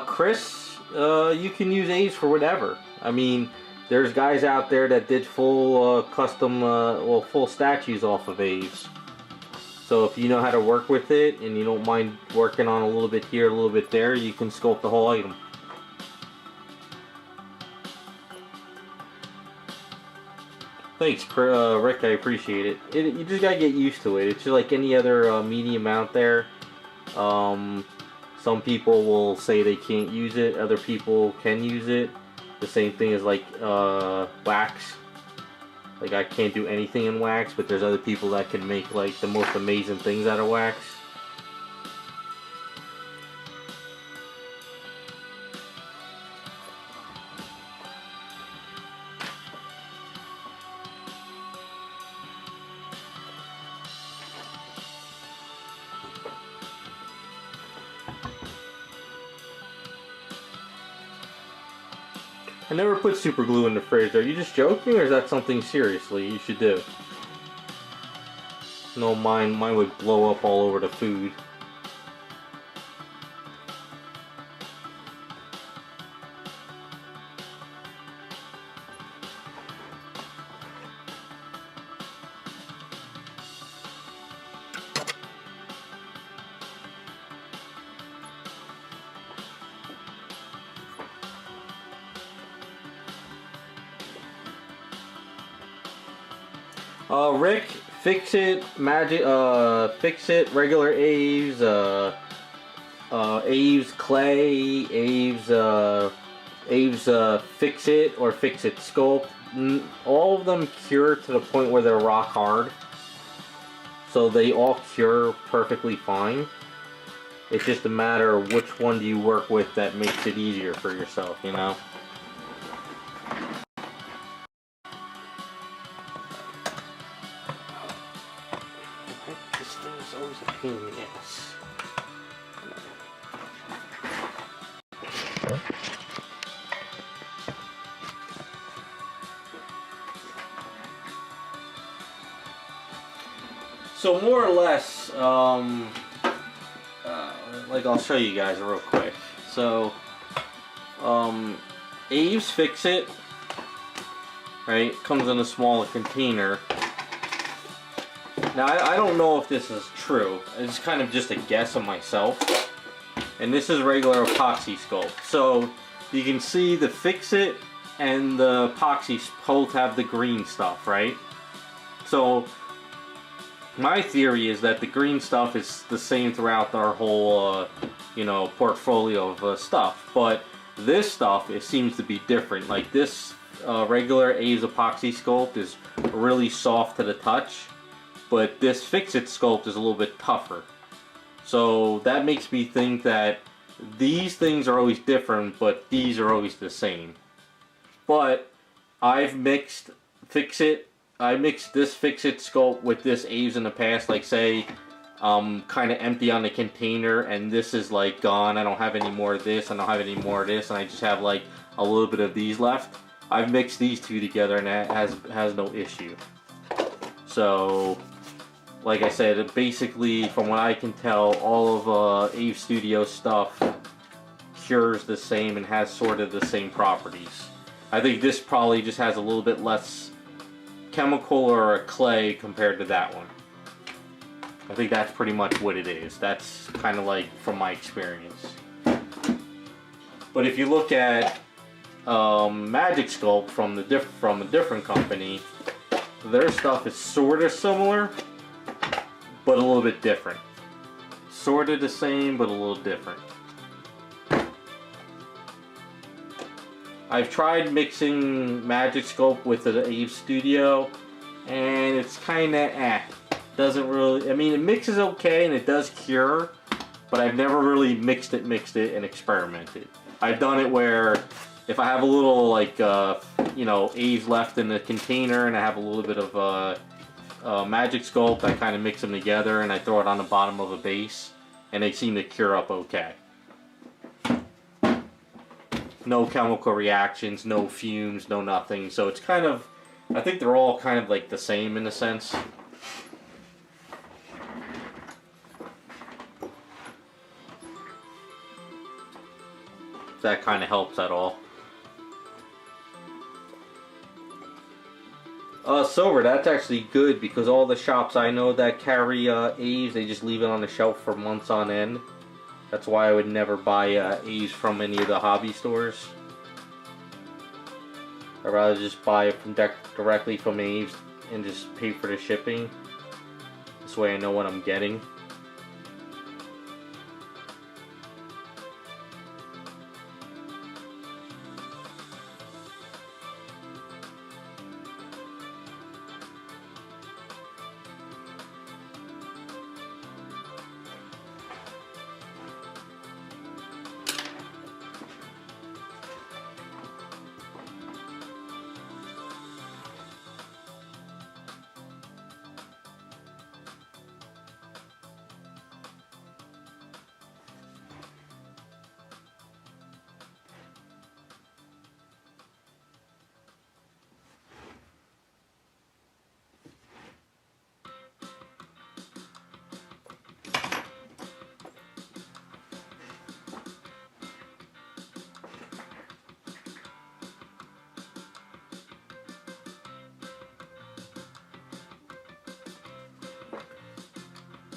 Chris, you can use Aves for whatever. I mean, there's guys out there that did full custom, well, full statues off of Aves. So if you know how to work with it and you don't mind working on a little bit here, a little bit there, you can sculpt the whole item. Thanks, Rick, I appreciate it. You just gotta get used to it. It's just like any other medium out there. Some people will say they can't use it, other people can use it. The same thing as like wax. Like, I can't do anything in wax, but there's other people that can make like the most amazing things out of wax. I never put super glue in the fridge. Are you just joking, or is that something seriously you should do? No, mine would blow up all over the food. Rick, Fix It, Magic, Fix It, regular Aves, Aves Clay, Aves, Aves Fix It or Fix It Sculpt. All of them cure to the point where they're rock hard. So they all cure perfectly fine. It's just a matter of which one do you work with that makes it easier for yourself, you know? This thing is always a pain in the ass. So more or less, like I'll show you guys real quick. So, Aves Fix It, right? Comes in a smaller container. Now I don't know if this is true. It's kind of just a guess of myself. And this is regular epoxy sculpt. So you can see the Fix It and the epoxy both have the green stuff, right? So my theory is that the green stuff is the same throughout our whole, you know, portfolio of stuff. But this stuff, it seems to be different. Like this regular Aves epoxy sculpt is really soft to the touch, but this Fix It sculpt is a little bit tougher. So that makes me think that these things are always different, but these are always the same. But I've mixed Fix It. I mixed this Fix It sculpt with this Aves in the past. Like say, kind of empty on the container, and this is like gone. I don't have any more of this. I don't have any more of this, and I just have like a little bit of these left. I've mixed these two together, and that has no issue. So, like I said, basically, from what I can tell, all of Aves Studio stuff cures the same and has sort of the same properties. I think this probably just has a little bit less chemical or a clay compared to that one. I think that's pretty much what it is. That's kind of like from my experience. But if you look at Magic Sculpt from a different company, their stuff is sort of similar, but a little bit different. Sort of the same, but a little different. I've tried mixing Magic Sculpt with the Aves Studio, and it's kind of doesn't really, I mean, it mixes okay and it does cure, but I've never really mixed it and experimented. I've done it where if I have a little like, you know, Aves left in the container and I have a little bit of Magic Sculpt, I kind of mix them together and I throw it on the bottom of a base, and they seem to cure up okay. No chemical reactions, no fumes, no nothing. So it's kind of, I think they're all kind of like the same in a sense. If that kind of helps at all. Silver, that's actually good because all the shops I know that carry Aves, they just leave it on the shelf for months on end. That's why I would never buy Aves from any of the hobby stores. I'd rather just buy it from directly from Aves and just pay for the shipping. This way I know what I'm getting.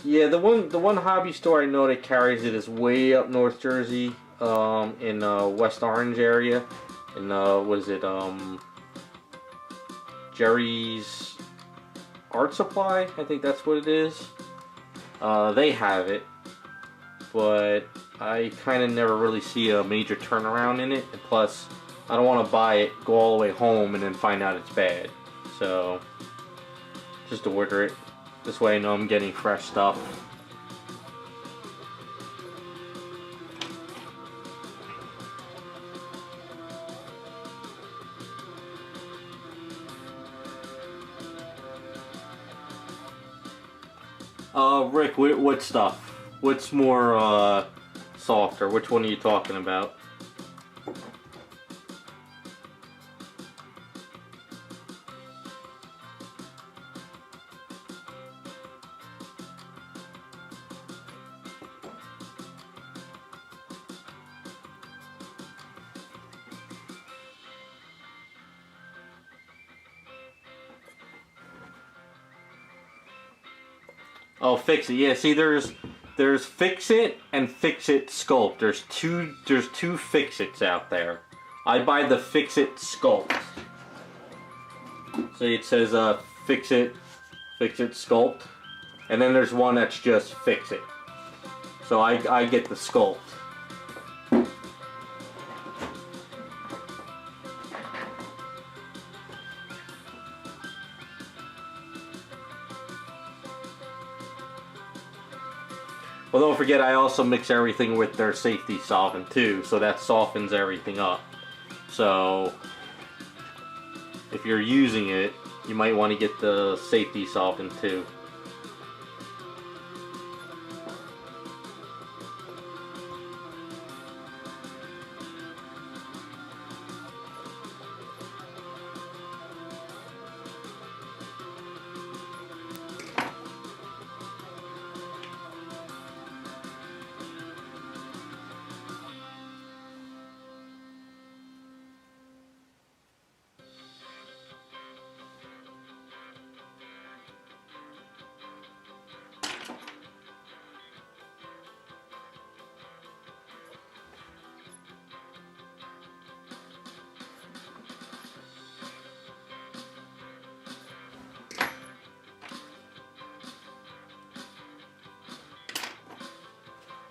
Yeah, the one hobby store I know that carries it is way up North Jersey, in West Orange area, in what is it, Jerry's Art Supply, I think that's what it is. They have it, but I kind of never really see a major turnaround in it, and plus I don't want to buy it, go all the way home, and then find out it's bad. So just order it. This way I know I'm getting fresh stuff. Rick, what stuff? What's more softer? Which one are you talking about? Oh, Fix It. Yeah, see, there's Fix It and Fix It Sculpt. There's two Fix It's out there. I buy the Fix It Sculpt. So it says Fix It Sculpt, and then there's one that's just Fix It. So I get the Sculpt. Well, don't forget, I also mix everything with their safety solvent too, so that softens everything up. So if you're using it, you might want to get the safety solvent too.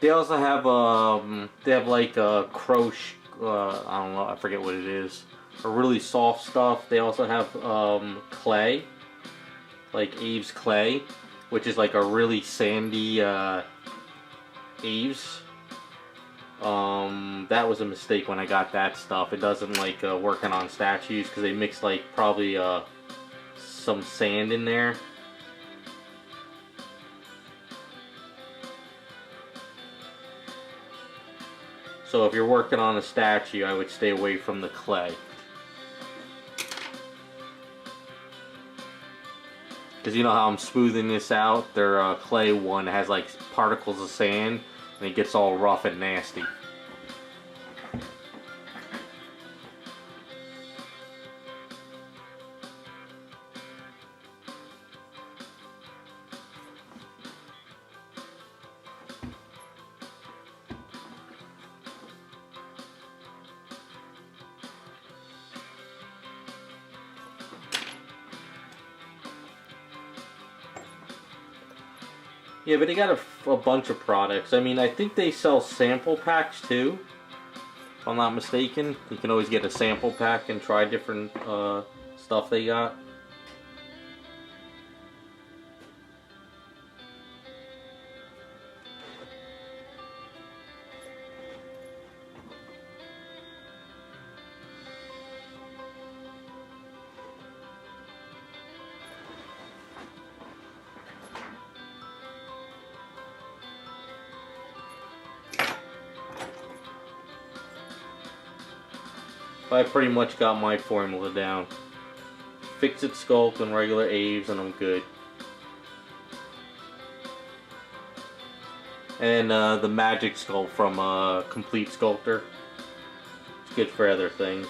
They also have like a croche, I don't know, I forget what it is, a really soft stuff. They also have clay, like Aves clay, which is like a really sandy Aves. That was a mistake when I got that stuff. It doesn't like working on statues because they mix like probably some sand in there. So if you're working on a statue, I would stay away from the clay. Because you know how I'm smoothing this out? Their clay one has like particles of sand, and it gets all rough and nasty. Yeah, but they got a bunch of products. I mean, I think they sell sample packs too, if I'm not mistaken. You can always get a sample pack and try different stuff they got. I pretty much got my formula down. Fix It Sculpt and regular Aves, and I'm good. And the Magic Sculpt from Complete Sculptor. It's good for other things.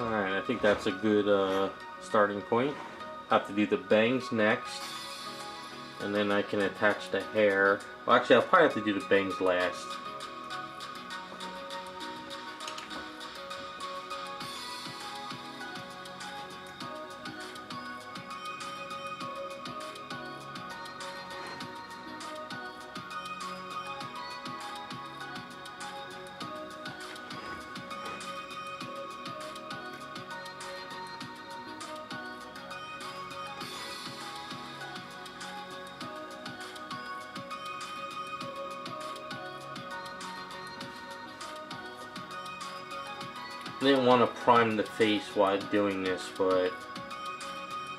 Alright, I think that's a good starting point. Have to do the bangs next. And then I can attach the hair. Well, actually, I'll probably have to do the bangs last. I didn't want to prime the face while doing this, but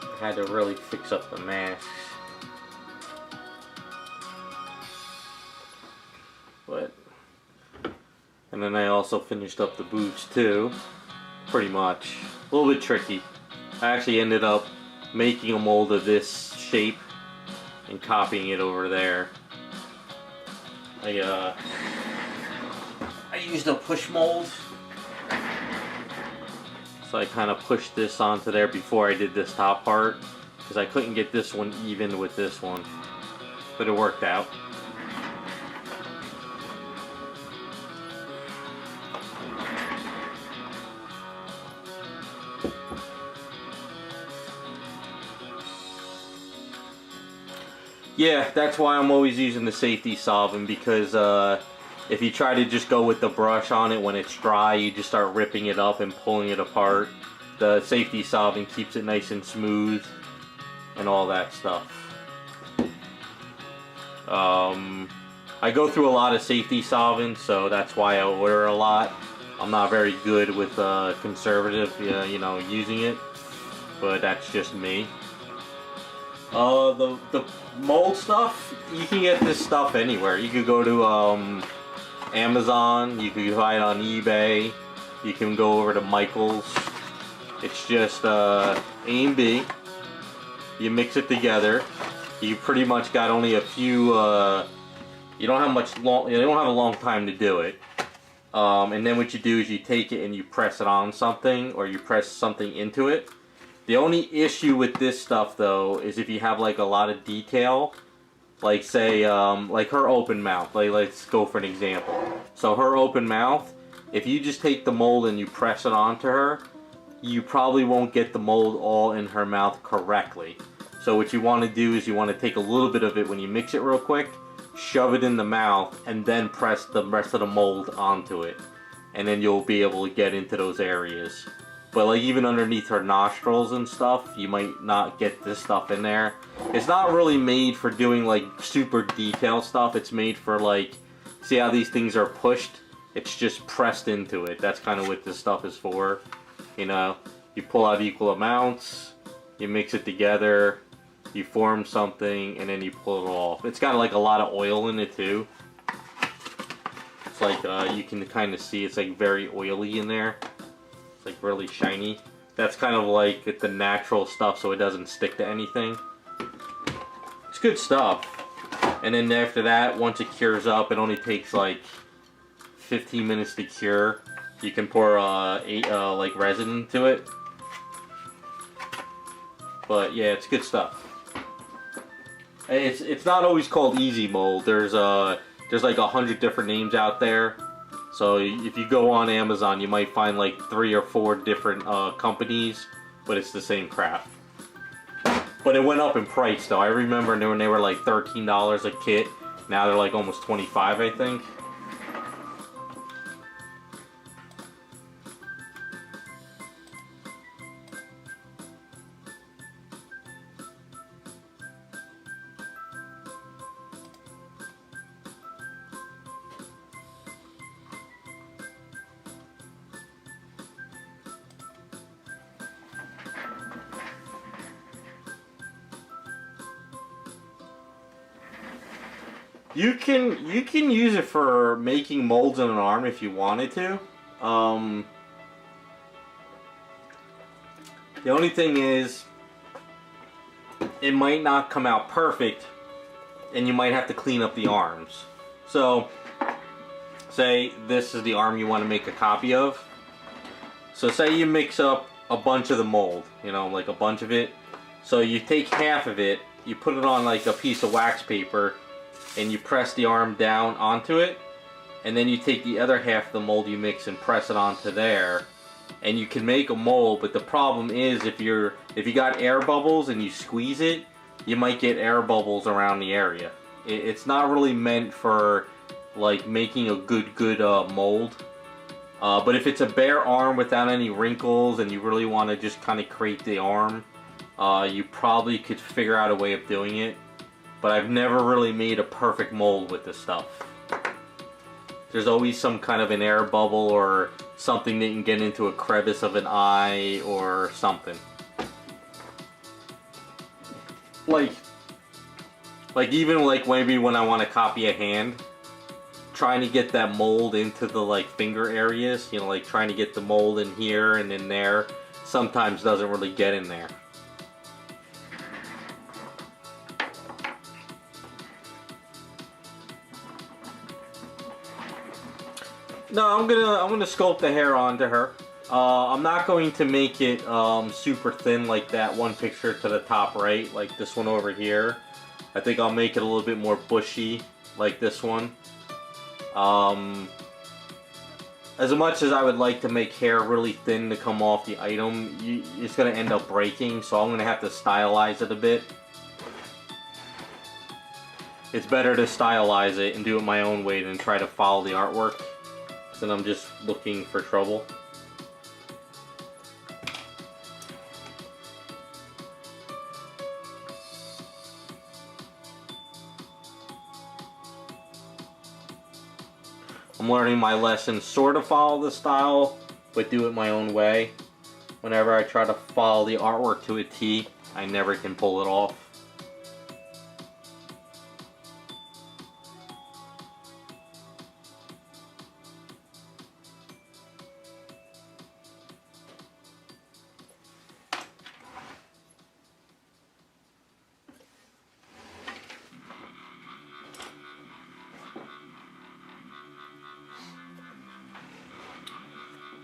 I had to really fix up the masks. And then I also finished up the boots too, pretty much. A little bit tricky. I actually ended up making a mold of this shape and copying it over there. I used a push mold. So I kind of pushed this onto there before I did this top part, because I couldn't get this one even with this one, but it worked out. Yeah, that's why I'm always using the safety solvent, because if you try to just go with the brush on it when it's dry, you just start ripping it up and pulling it apart. The safety solvent keeps it nice and smooth and all that stuff. I go through a lot of safety solvents, so that's why I order a lot. I'm not very good with conservative, you know, using it, but that's just me. The mold stuff, you can get this stuff anywhere. You could go to Amazon, you can buy it on eBay, you can go over to Michael's. It's just A and B. You mix it together. You pretty much got only a few. You don't have a long time to do it. And then what you do is you take it and you press it on something, or you press something into it. The only issue with this stuff though is if you have like a lot of detail. Like say, like her open mouth, like let's go for an example. So her open mouth, if you just take the mold and you press it onto her, you probably won't get the mold all in her mouth correctly. So what you want to do is you want to take a little bit of it when you mix it real quick, shove it in the mouth, and then press the rest of the mold onto it. And then you'll be able to get into those areas. But like even underneath her nostrils and stuff, you might not get this stuff in there. It's not really made for doing like super detailed stuff. It's made for like, see how these things are pushed? It's just pressed into it. That's kind of what this stuff is for. You know, you pull out equal amounts, you mix it together, you form something, and then you pull it off. It's got like a lot of oil in it too. It's like, you can kind of see it's like very oily in there. It's like really shiny. That's kind of like the natural stuff, so it doesn't stick to anything. It's good stuff. And then after that, once it cures up, it only takes like 15 minutes to cure. You can pour like resin into it. But yeah, it's good stuff. It's not always called easy mold. There's like 100 different names out there. So if you go on Amazon, you might find like 3 or 4 different companies, but it's the same crap. But it went up in price though. I remember when they were like $13 a kit. Now they're like almost $25, I think. You can use it for making molds in an arm if you wanted to. The only thing is, it might not come out perfect, and you might have to clean up the arms. So, say this is the arm you want to make a copy of. So say you mix up a bunch of the mold, you know, like a bunch of it. So you take half of it, you put it on like a piece of wax paper, and you press the arm down onto it, and then you take the other half of the mold you mix and press it onto there, and you can make a mold. But the problem is if you got air bubbles and you squeeze it, you might get air bubbles around the area. It's not really meant for like making a good mold. But if it's a bare arm without any wrinkles and you really want to just kind of create the arm, you probably could figure out a way of doing it. But I've never really made a perfect mold with this stuff. There's always some kind of an air bubble or something that can get into a crevice of an eye or something. Like even like maybe when I want to copy a hand, trying to get that mold into the like finger areas, you know, like trying to get the mold in here and in there, sometimes doesn't really get in there. No, I'm gonna sculpt the hair onto her. I'm not going to make it super thin like that one picture to the top right, like this one over here. I think I'll make it a little bit more bushy, like this one. As much as I would like to make hair really thin to come off the item, it's going to end up breaking, so I'm going to have to stylize it a bit. It's better to stylize it and do it my own way than try to follow the artwork, so then I'm just looking for trouble. I'm learning my lesson, sort of follow the style, but do it my own way. Whenever I try to follow the artwork to a T, I never can pull it off.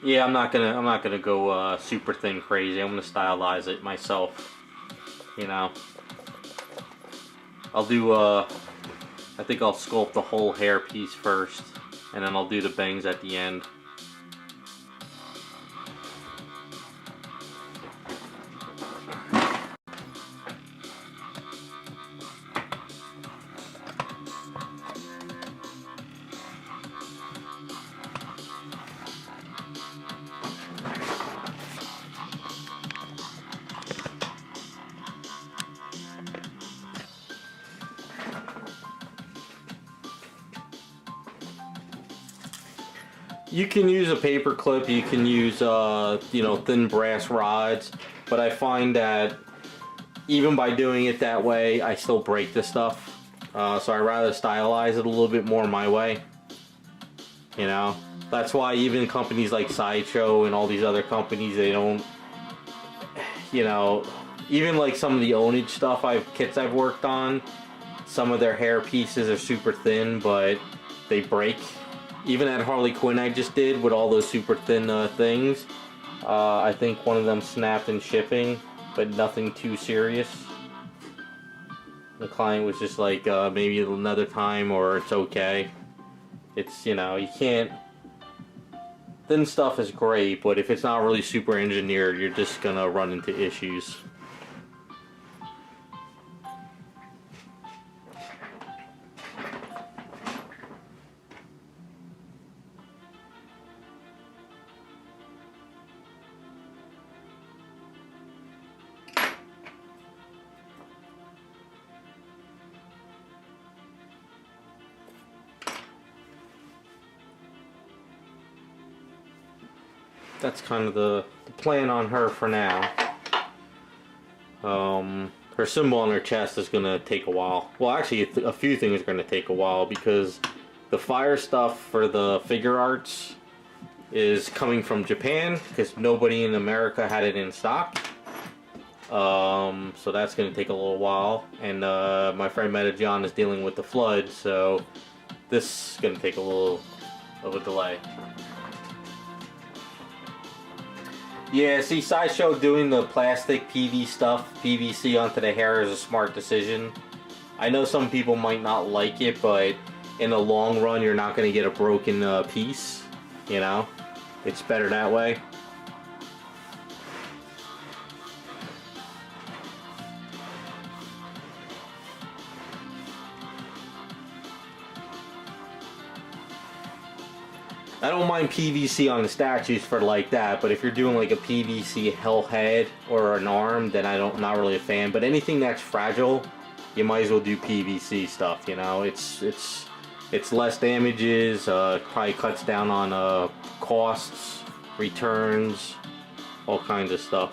Yeah, I'm not gonna go super thin crazy. I'm gonna stylize it myself. You know, I'll do I think I'll sculpt the whole hair piece first, and then I'll do the bangs at the end. You can use a paper clip, you can use you know, thin brass rods, but I find that even by doing it that way, I still break the stuff. So I rather stylize it a little bit more my way. You know, that's why even companies like Sideshow and all these other companies, they don't, you know, even like some of the Ownage stuff kits I've worked on, some of their hair pieces are super thin, but they break. Even at Harley Quinn I just did with all those super thin things, I think one of them snapped in shipping, but nothing too serious. The client was just like, maybe another time, or it's okay. It's, you know, you can't... Thin stuff is great, but if it's not really super engineered, you're just gonna run into issues. That's kind of the plan on her for now. Her symbol on her chest is going to take a while. Well, actually, a few things are going to take a while, because the fire stuff for the figure arts is coming from Japan, because nobody in America had it in stock. So that's going to take a little while. And my friend Metajohn is dealing with the flood, so this is going to take a little of a delay. Yeah, see, Sideshow doing the plastic PVC onto the hair is a smart decision. I know some people might not like it, but in the long run, you're not going to get a broken piece, you know? It's better that way. I don't mind PVC on the statues for like that, but if you're doing like a PVC hell head or an arm, then not really a fan. But anything that's fragile, you might as well do PVC stuff, you know? It's less damages, probably cuts down on costs, returns, all kinds of stuff.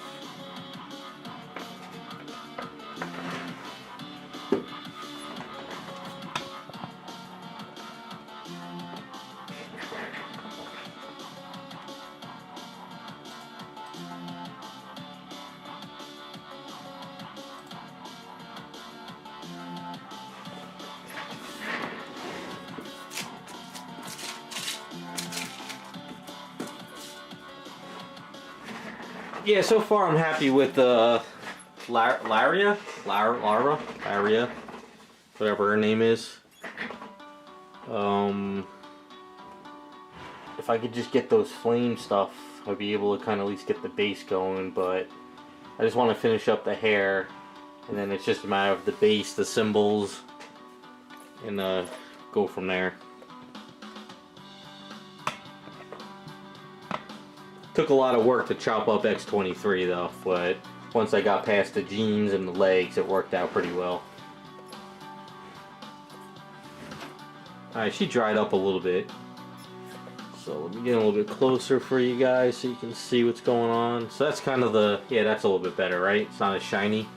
Yeah, so far I'm happy with Laira, whatever her name is. If I could just get those flame stuff, I'd be able to kind of at least get the base going, but I just want to finish up the hair, and then it's just a matter of the base, the symbols, and go from there. Took a lot of work to chop up X23 though, but once I got past the jeans and the legs, it worked out pretty well. Alright, she dried up a little bit. So let me get a little bit closer for you guys so you can see what's going on. So that's kind of the, yeah, that's a little bit better, right? It's not as shiny.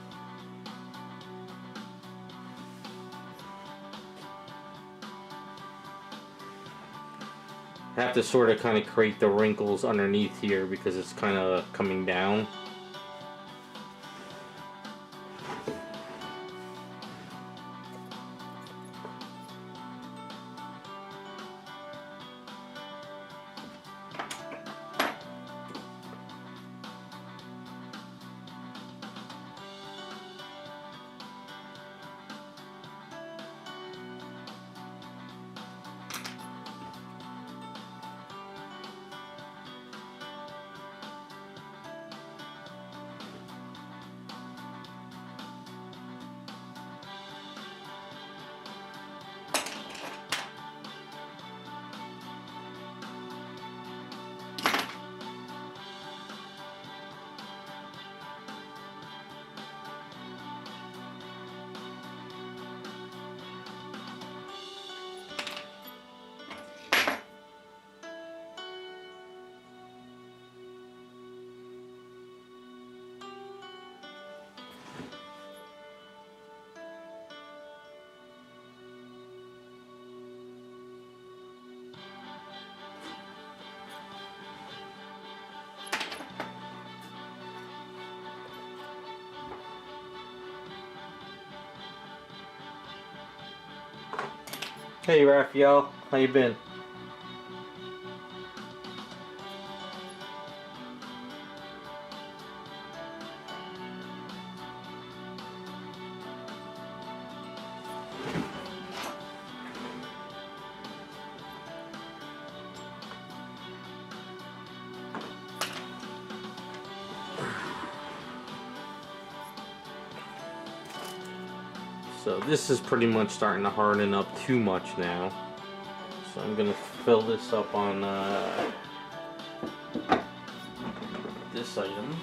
I have to sort of kind of create the wrinkles underneath here because it's kind of coming down. Hey Raphael, how you been? So this is pretty much starting to harden up too much now. So I'm gonna fill this up on this item.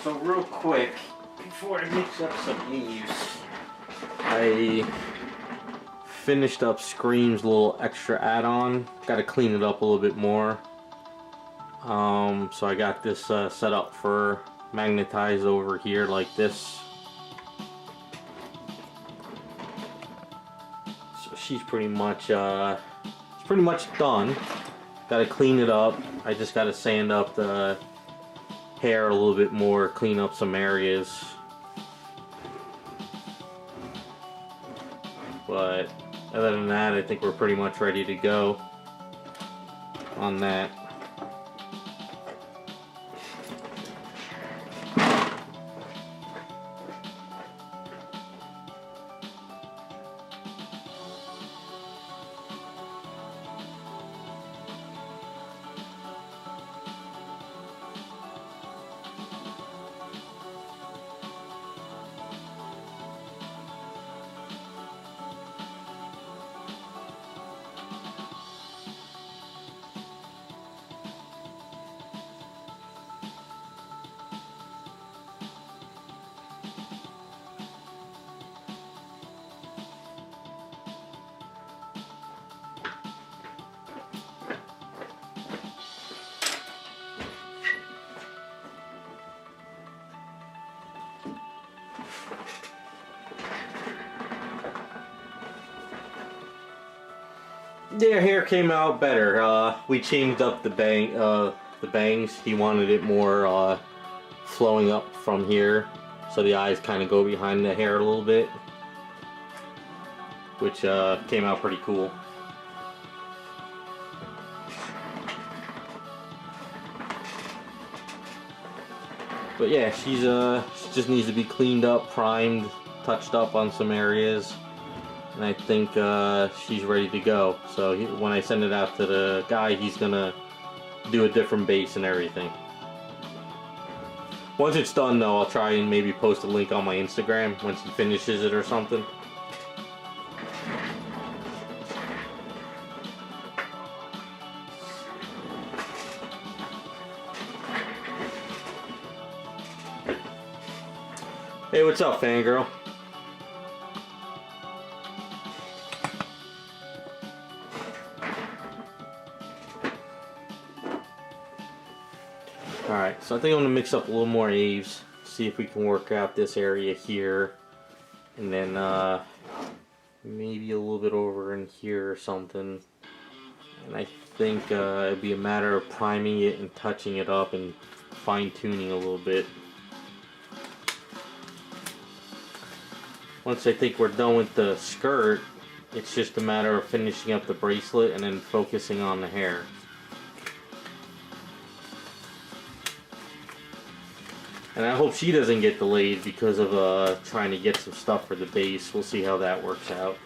So real quick, before I mix up some leaves, I finished up Scream's little extra add-on. Got to clean it up a little bit more. So I got this set up for magnetized over here like this. So she's pretty much it's pretty much done. Got to clean it up. I just got to sand up the hair a little bit more, clean up some areas. But other than that, I think we're pretty much ready to go on that. Their hair came out better. We changed up the bangs. He wanted it more flowing up from here, so the eyes kind of go behind the hair a little bit, which came out pretty cool. But yeah, she just needs to be cleaned up, primed, touched up on some areas. And I think she's ready to go. So when I send it out to the guy, he's gonna do a different base and everything. Once it's done though, I'll try and maybe post a link on my Instagram once he finishes it or something. Hey, what's up, fangirl? Alright, so I think I'm going to mix up a little more Aves, see if we can work out this area here, and then maybe a little bit over in here or something. And I think it'd be a matter of priming it and touching it up and fine-tuning a little bit. Once I think we're done with the skirt, it's just a matter of finishing up the bracelet and then focusing on the hair. And I hope she doesn't get delayed because of trying to get some stuff for the base. We'll see how that works out.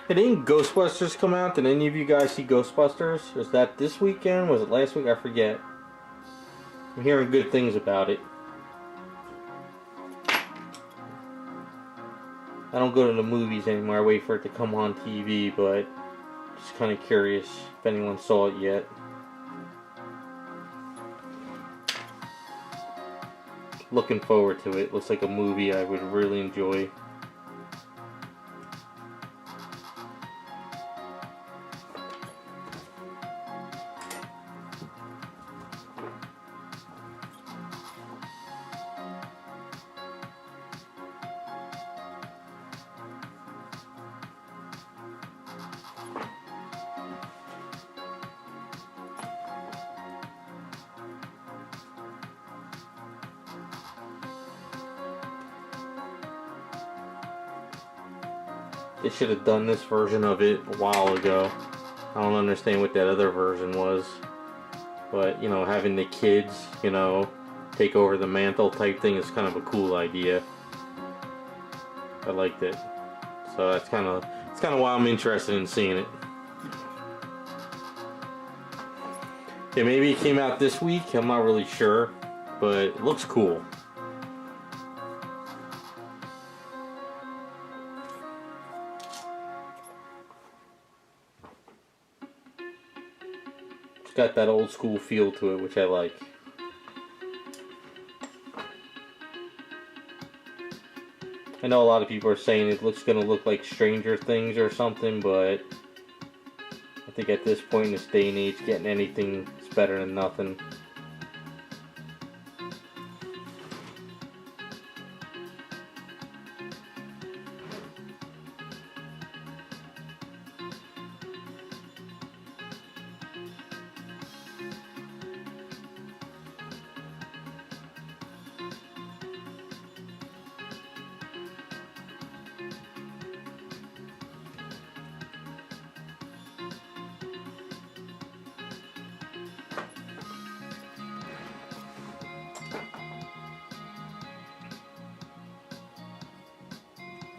Hey, didn't Ghostbusters come out? Did any of you guys see Ghostbusters? Was that this weekend? Was it last week? I forget. I'm hearing good things about it. I don't go to the movies anymore. I wait for it to come on TV, but just kind of curious if anyone saw it yet. Looking forward to it. Looks like a movie I would really enjoy. They should have done this version of it a while ago. I don't understand what that other version was. But, you know, having the kids, you know, take over the mantle type thing is kind of a cool idea. I liked it. So it's kind of why I'm interested in seeing it. Yeah, maybe it came out this week. I'm not really sure. But it looks cool. Got that old school feel to it, which I like. I know a lot of people are saying it looks gonna look like Stranger Things or something, but I think at this point in this day and age, getting anything is better than nothing.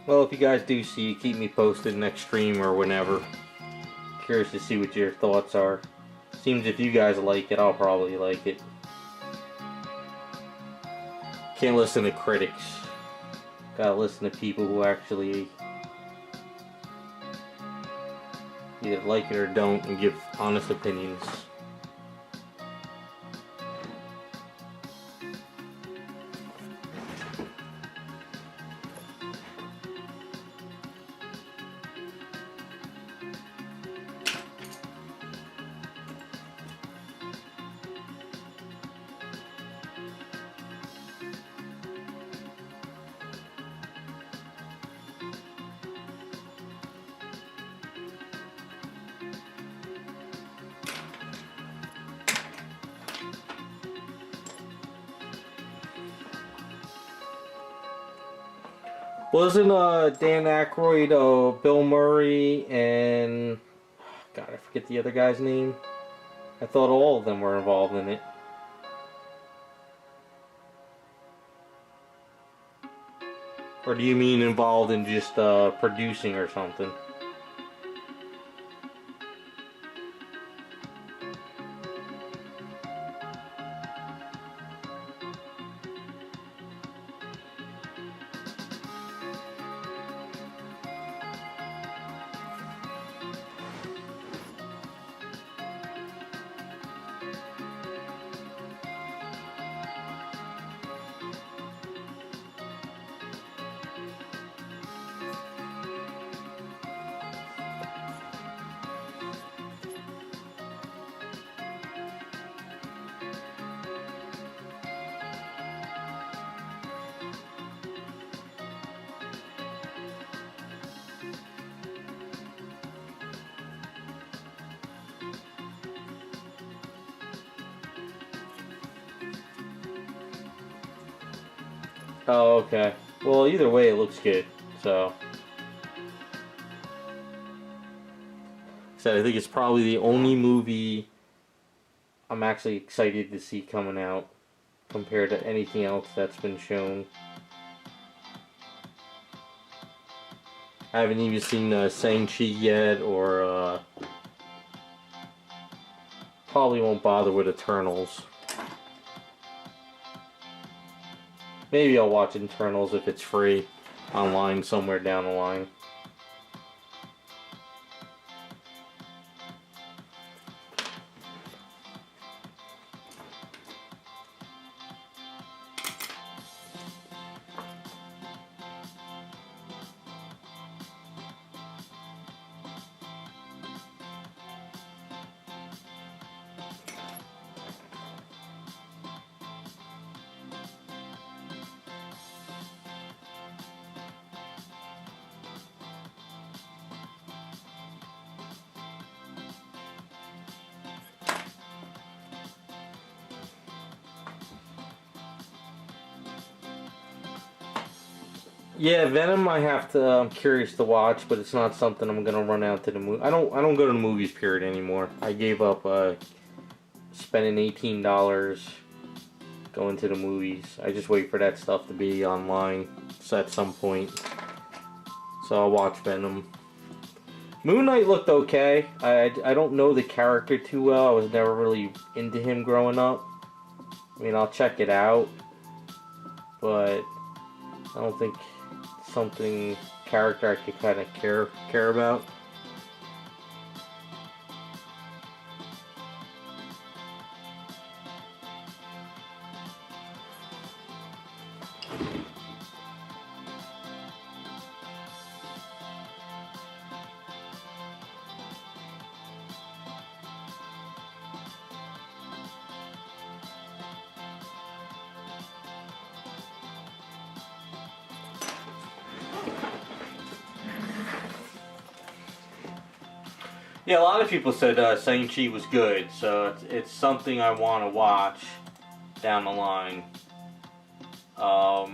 Well, if you guys do see it, keep me posted next stream or whenever. Curious to see what your thoughts are. Seems if you guys like it, I'll probably like it. Can't listen to critics. Gotta listen to people who actually either like it or don't and give honest opinions. Wasn't Dan Aykroyd, Bill Murray, and God, I forget the other guy's name. I thought all of them were involved in it. Or do you mean involved in just producing or something? Oh, okay. Well, either way, it looks good. So, I think it's probably the only movie I'm actually excited to see coming out compared to anything else that's been shown. I haven't even seen Shang-Chi yet, or probably won't bother with Eternals. Maybe I'll watch Eternals if it's free online somewhere down the line. Yeah, Venom I have to, I'm curious to watch, but it's not something I'm gonna run out to the movie. I don't go to the movies period anymore. I gave up spending $18 going to the movies. I just wait for that stuff to be online at some point. So I'll watch Venom. Moon Knight looked okay. I don't know the character too well. I was never really into him growing up. I mean, I'll check it out, but I don't think something character I could kind of care about. Yeah, a lot of people said Shang-Chi was good, so it's something I want to watch down the line. I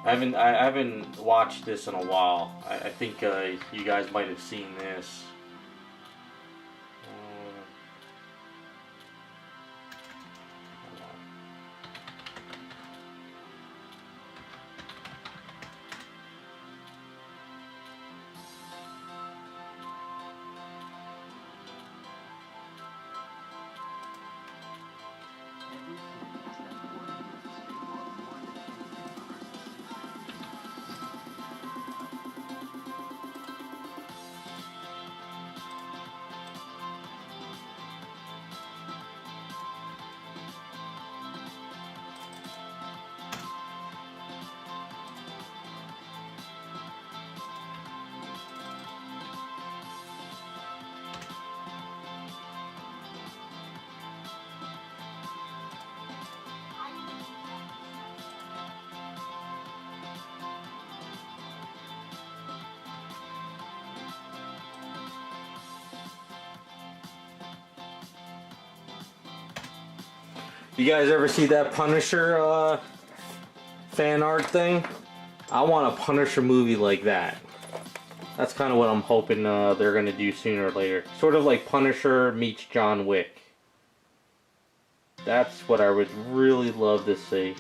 haven't watched this in a while. I think you guys might have seen this. You guys ever see that Punisher fan art thing? I want a Punisher movie like that. That's kind of what I'm hoping they're going to do sooner or later. Sort of like Punisher meets John Wick. That's what I would really love to see.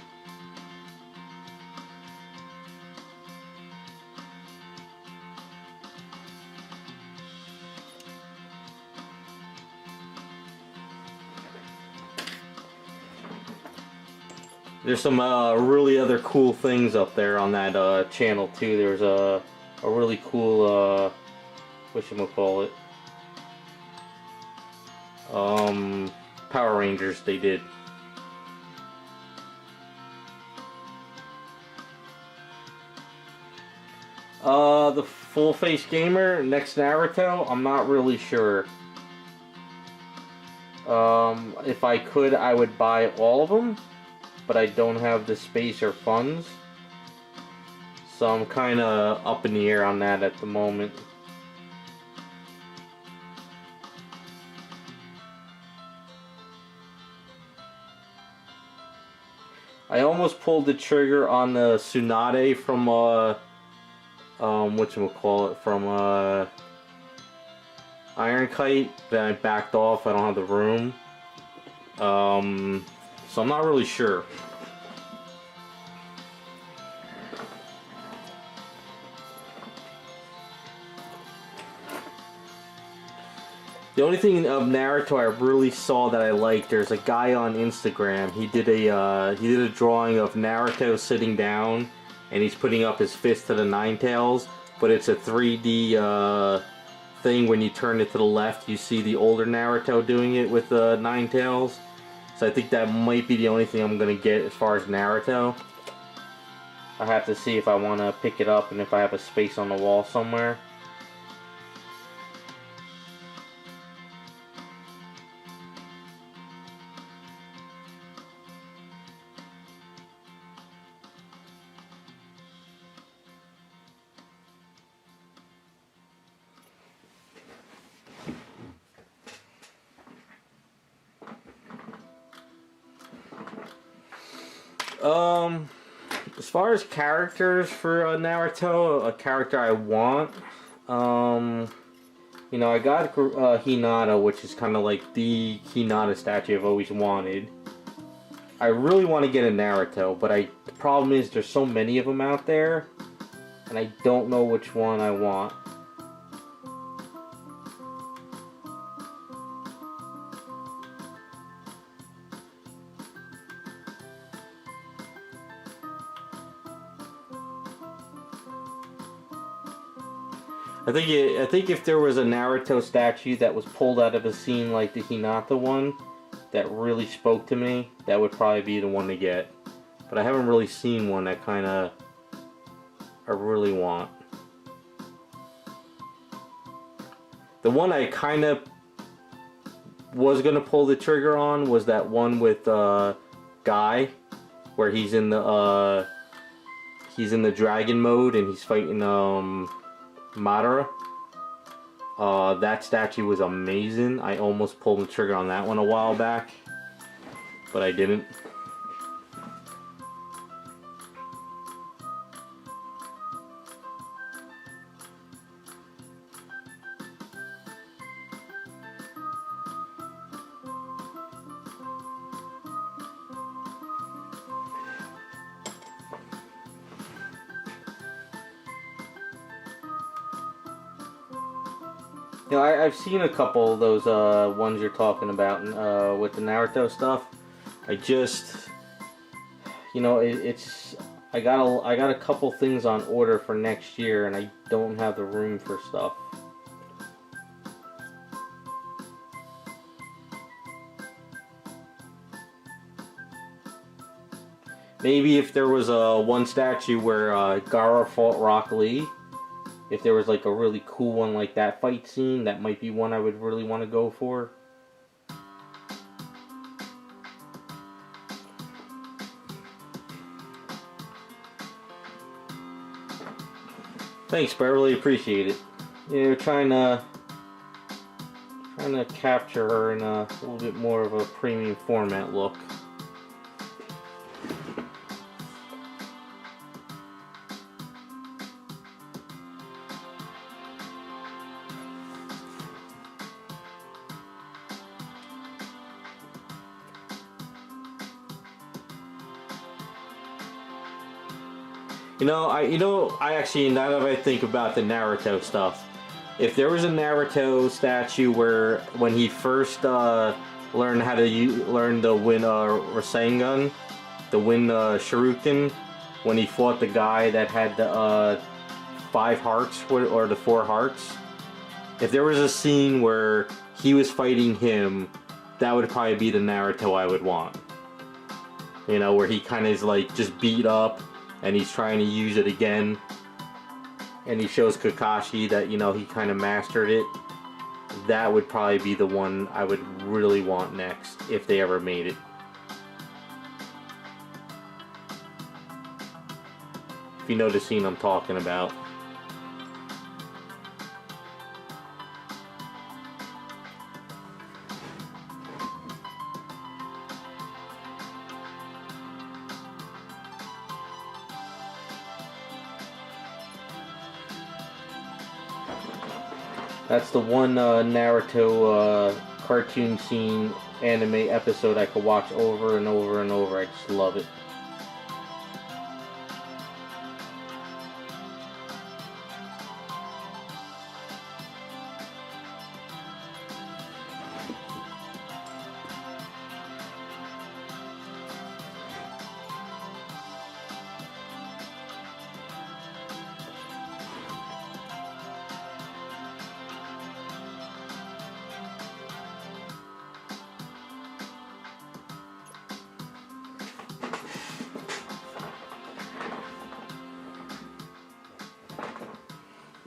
There's some really other cool things up there on that channel too. There's a really cool whatchamacallit, Power Rangers they did. The Full Face Gamer next Naruto, I'm not really sure. If I could, I would buy all of them, but I don't have the space or funds, so I'm kind of up in the air on that at the moment. I almost pulled the trigger on the Tsunade from whatchamacallit, from Iron Kite, then I backed off. I don't have the room. So I'm not really sure. The only thing of Naruto I really saw that I liked, there's a guy on Instagram. He did a drawing of Naruto sitting down, and he's putting up his fist to the Nine Tails. But it's a 3D thing. When you turn it to the left, you see the older Naruto doing it with the Nine Tails. So I think that might be the only thing I'm gonna get as far as Naruto. I have to see if I want to pick it up and if I have a space on the wall somewhere. As far as characters for Naruto, a character I want, you know, I got Hinata, which is kind of like the Hinata statue I've always wanted. I really want to get a Naruto, but the problem is there's so many of them out there, and I don't know which one I want. I think if there was a Naruto statue that was pulled out of a scene like the Hinata one that really spoke to me, that would probably be the one to get. But I haven't really seen one that I really want. The one I kind of was gonna pull the trigger on was that one with Guy, where he's in the dragon mode and he's fighting Madara. That statue was amazing. I almost pulled the trigger on that one a while back, but I didn't. You know, I've seen a couple of those ones you're talking about with the Naruto stuff. I just, you know, I got a couple things on order for next year, and I don't have the room for stuff. Maybe if there was one statue where Gaara fought Rock Lee. If there was like a really cool one like that fight scene, that might be one I would really want to go for. Thanks, but I really appreciate it. You know, trying to capture her in a little bit more of a premium format look. I actually, now that I think about the Naruto stuff, if there was a Naruto statue where, when he first learned how to learn the Wind Rasengan, the Wind Shuriken, when he fought the guy that had the 5 hearts, or the 4 hearts, if there was a scene where he was fighting him, that would probably be the Naruto I would want. You know, where he kind of is like just beat up, and he's trying to use it again, and he shows Kakashi that, you know, he kind of mastered it. That would probably be the one I would really want next, if they ever made it. If you know the scene I'm talking about. That's the one Naruto cartoon scene, anime episode I could watch over and over and over. I just love it.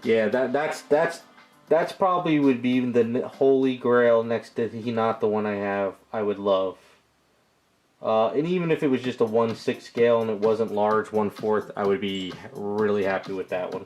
Yeah, that's probably would be the holy grail next to Hinata, the one I have. I would love. And even if it was just a 1/6 scale and it wasn't large, 1/4, I would be really happy with that one.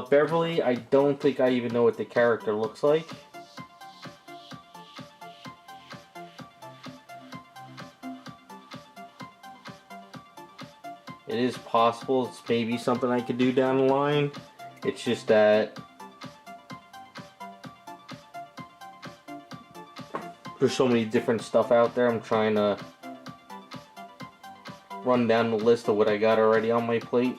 Beverly, I don't think I even know what the character looks like. It is possible it's maybe something I could do down the line. It's just that there's so many different stuff out there. I'm trying to run down the list of what I got already on my plate.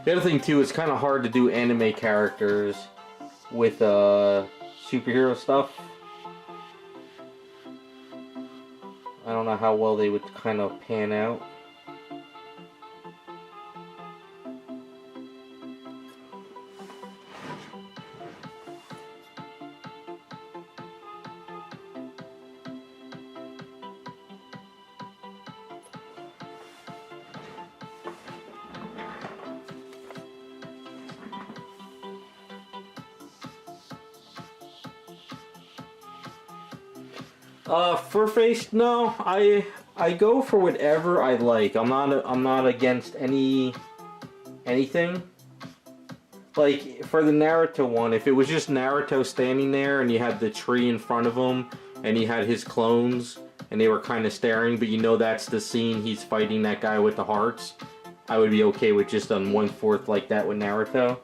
The other thing too, it's kind of hard to do anime characters with superhero stuff. I don't know how well they would kind of pan out. Fur face? No, I go for whatever I like. I'm not against anything. Like for the Naruto one, if it was just Naruto standing there and you had the tree in front of him and he had his clones and they were kind of staring, but you know that's the scene he's fighting that guy with the hearts, I would be okay with just on 1/4 like that with Naruto.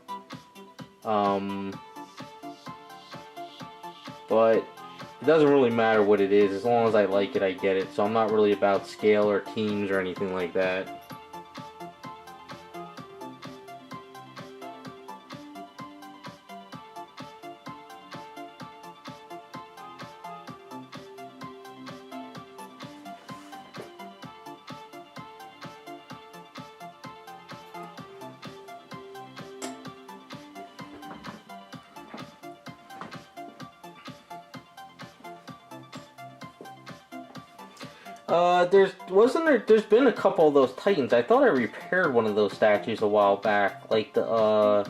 But it doesn't really matter what it is, as long as I like it, I get it. So I'm not really about scale or teams or anything like that. There's been a couple of those Titans. I thought I repaired one of those statues a while back, like the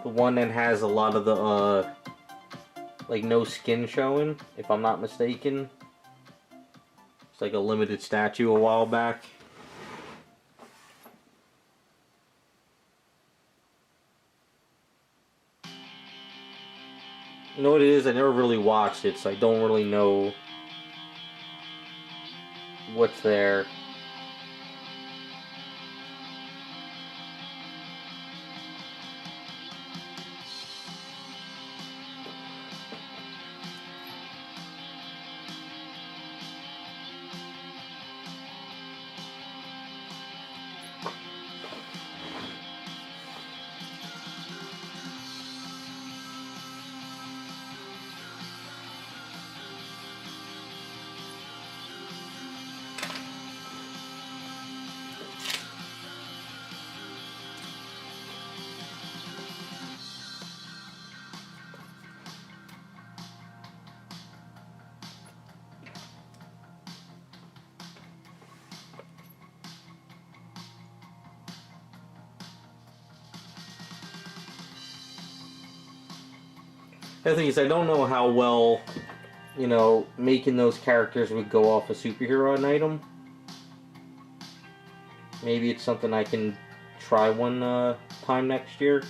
one that has a lot of the like no skin showing, if I'm not mistaken. It's like a limited statue a while back. You know what it is? I never really watched it, so I don't really know what's there. The thing is, I don't know how well, you know, making those characters would go off a superhero item. Maybe it's something I can try one time next year.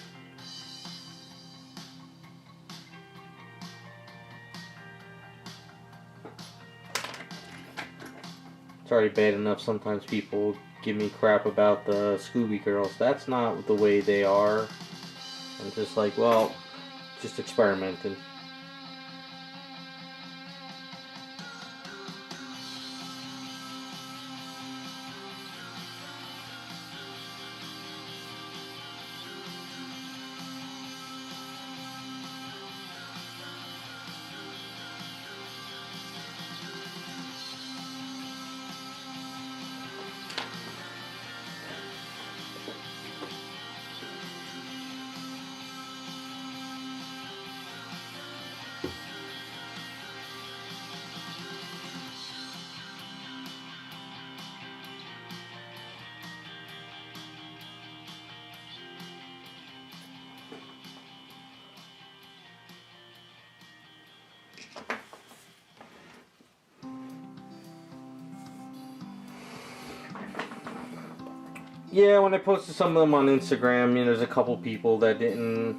It's already bad enough sometimes people give me crap about the Scooby Girls. That's not the way they are. I'm just like, well, just experimenting. Yeah, when I posted some of them on Instagram, you know, there's a couple people that didn't,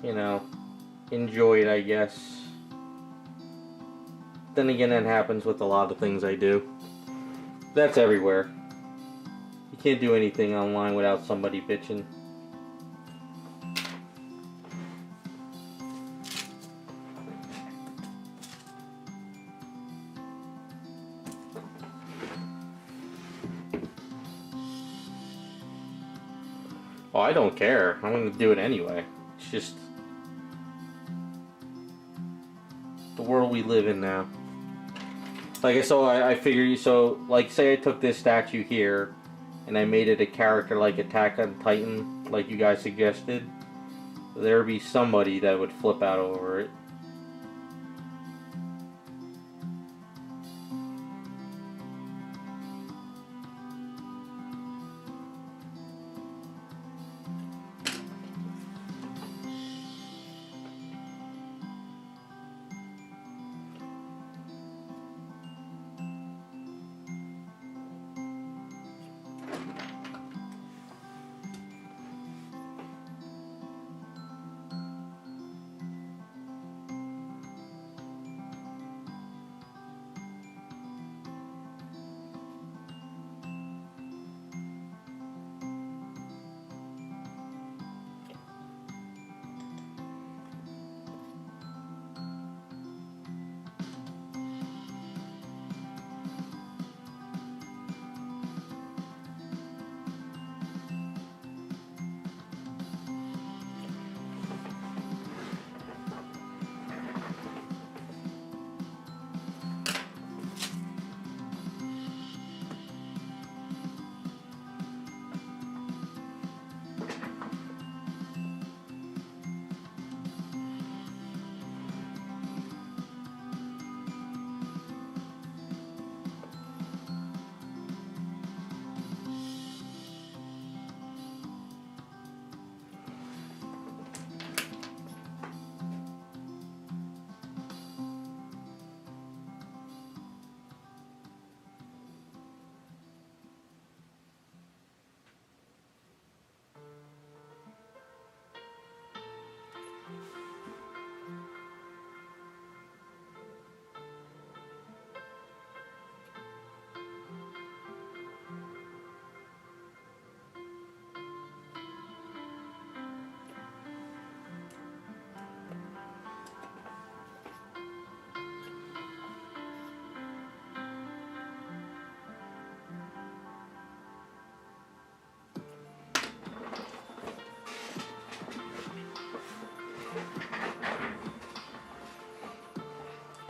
you know, enjoy it, I guess. Then again, that happens with a lot of things I do. That's everywhere. You can't do anything online without somebody bitching. Oh, I don't care. I'm gonna do it anyway. It's just the world we live in now. Like, so I figure, so, like, say I took this statue here, and I made it a character like Attack on Titan, like you guys suggested, there would be somebody that would flip out over it.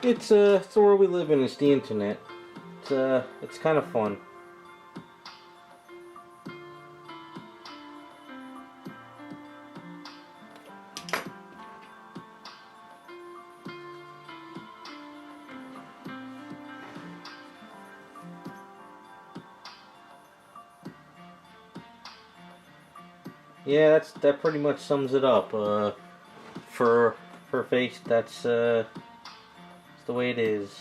It's the world we live in. It's the internet. It's kind of fun. Yeah, that pretty much sums it up. For face, that's the way it is.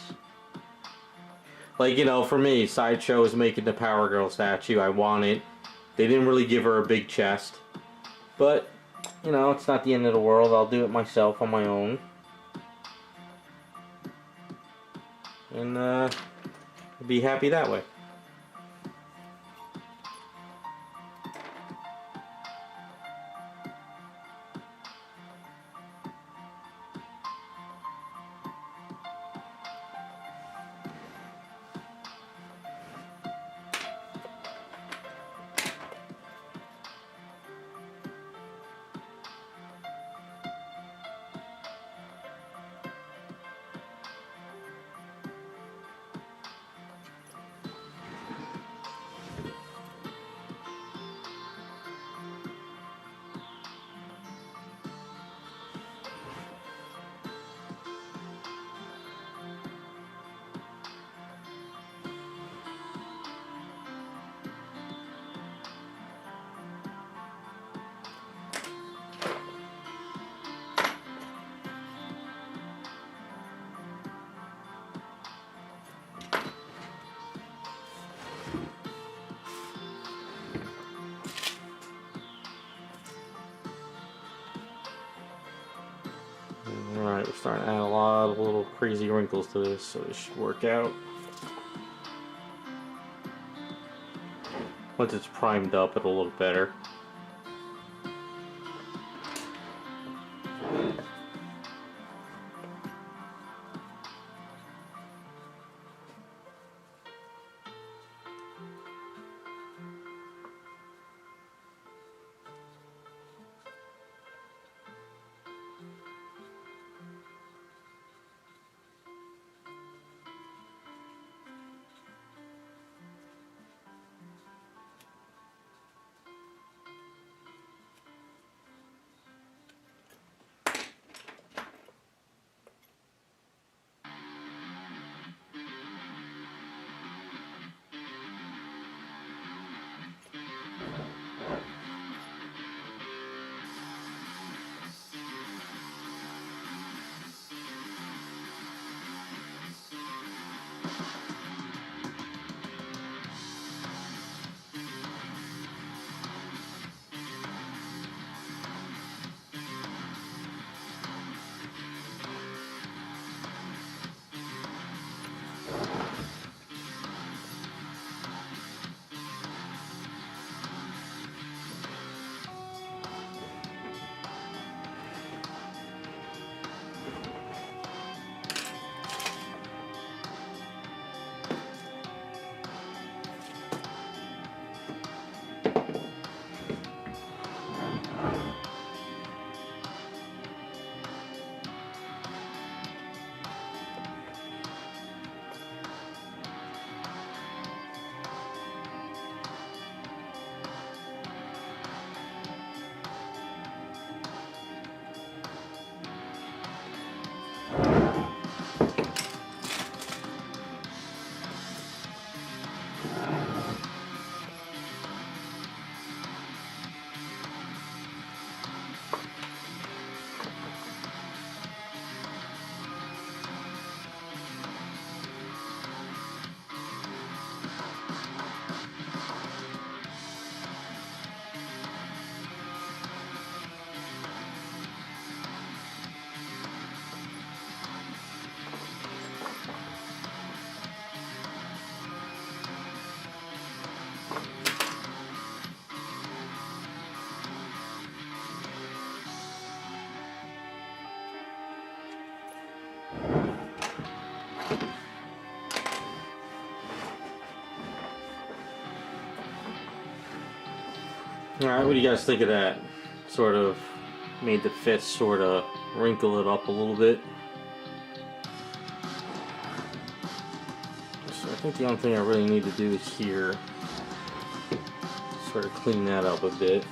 Like, you know, for me, Sideshow is making the Power Girl statue. I want it. They didn't really give her a big chest, but you know, it's not the end of the world. I'll do it myself on my own, and be happy that way. Alright, we're starting to add a lot of little crazy wrinkles to this, so it should work out. Once it's primed up, it'll look better. Alright, what do you guys think of that? Sort of made the fist sort of wrinkle it up a little bit. So I think the only thing I really need to do is here. Sort of clean that up a bit.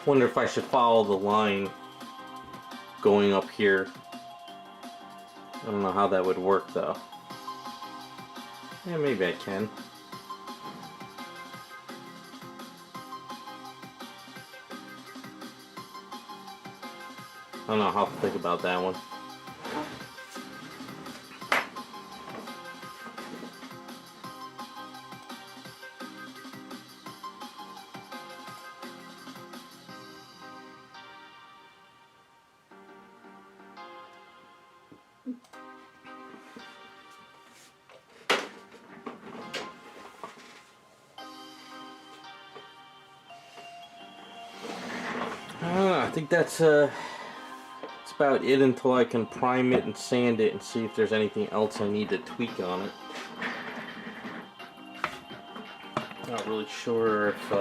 Wonder if I should follow the line going up here. I don't know how that would work though. Yeah, maybe I can. I don't know how to think about that one. I think that's about it until I can prime it and sand it and see if there's anything else I need to tweak on it. Not really sure if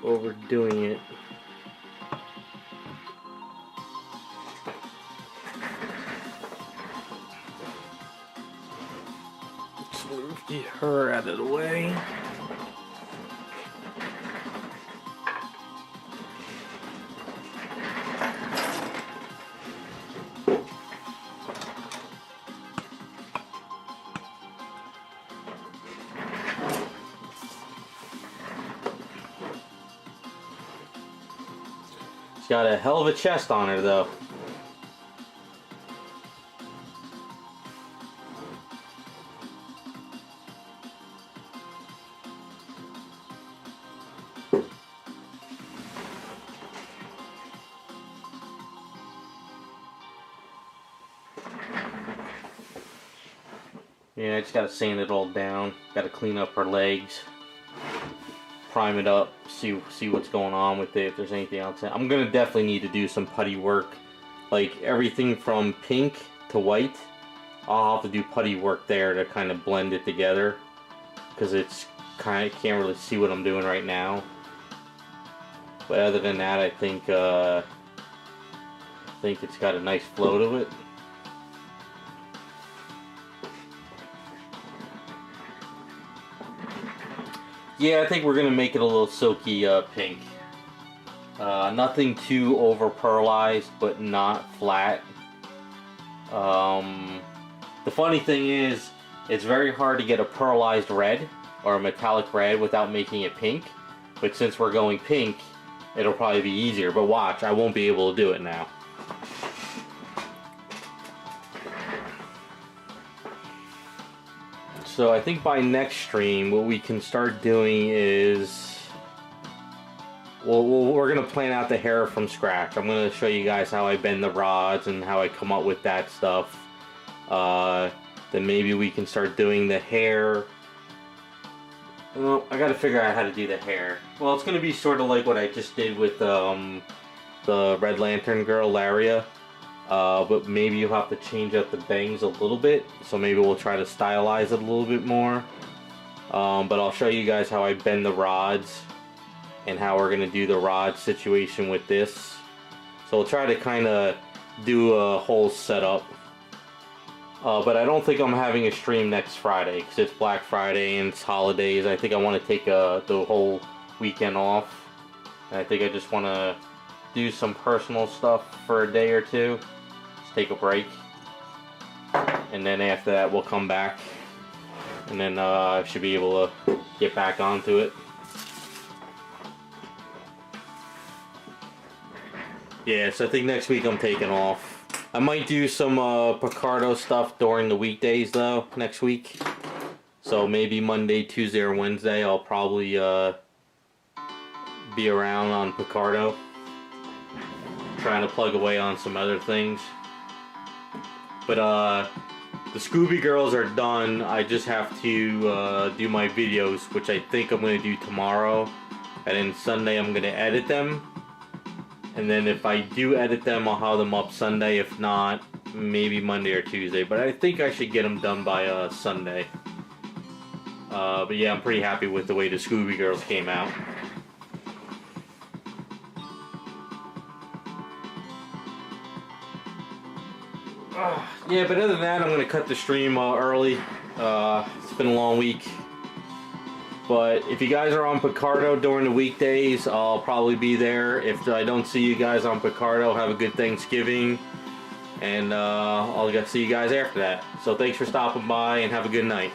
overdoing it. Let's move her out of the way. Got a hell of a chest on her though. Yeah, I just gotta sand it all down. Gotta clean up her legs. Prime it up, see what's going on with it, if there's anything else. I'm gonna definitely need to do some putty work, like everything from pink to white. I'll have to do putty work there to kind of blend it together, because it's kind of can't really see what I'm doing right now. But other than that, I think it's got a nice flow to it. Yeah, I think we're gonna make it a little silky pink. Nothing too over pearlized, but not flat. The funny thing is, it's very hard to get a pearlized red or a metallic red without making it pink. But since we're going pink, it'll probably be easier. But watch, I won't be able to do it now. So I think by next stream, what we can start doing is, we're going to plan out the hair from scratch. I'm going to show you guys how I bend the rods and how I come up with that stuff. Then maybe we can start doing the hair. Well, I got to figure out how to do the hair. Well, it's going to be sort of like what I just did with the Red Lantern girl, Laira. But maybe you'll have to change up the bangs a little bit, so maybe we'll try to stylize it a little bit more. But I'll show you guys how I bend the rods and how we're going to do the rod situation with this. So we'll try to kind of do a whole setup. But I don't think I'm having a stream next Friday because it's Black Friday and it's holidays. I think I want to take the whole weekend off. And I think I just want to do some personal stuff for a day or two. Take a break, and then after that we'll come back, and then I should be able to get back onto it. Yeah, so I think next week I'm taking off. I might do some Picardo stuff during the weekdays though next week. So maybe Monday, Tuesday, or Wednesday I'll probably be around on Picardo, trying to plug away on some other things. But the Scooby Girls are done. I just have to do my videos, which I think I'm going to do tomorrow. And then Sunday I'm going to edit them. And then if I do edit them, I'll have them up Sunday. If not, maybe Monday or Tuesday. But I think I should get them done by Sunday. But yeah, I'm pretty happy with the way the Scooby Girls came out. Yeah, but other than that, I'm going to cut the stream early. It's been a long week. But if you guys are on Picardo during the weekdays, I'll probably be there. If I don't see you guys on Picardo, have a good Thanksgiving. And I'll see you guys after that. So thanks for stopping by and have a good night.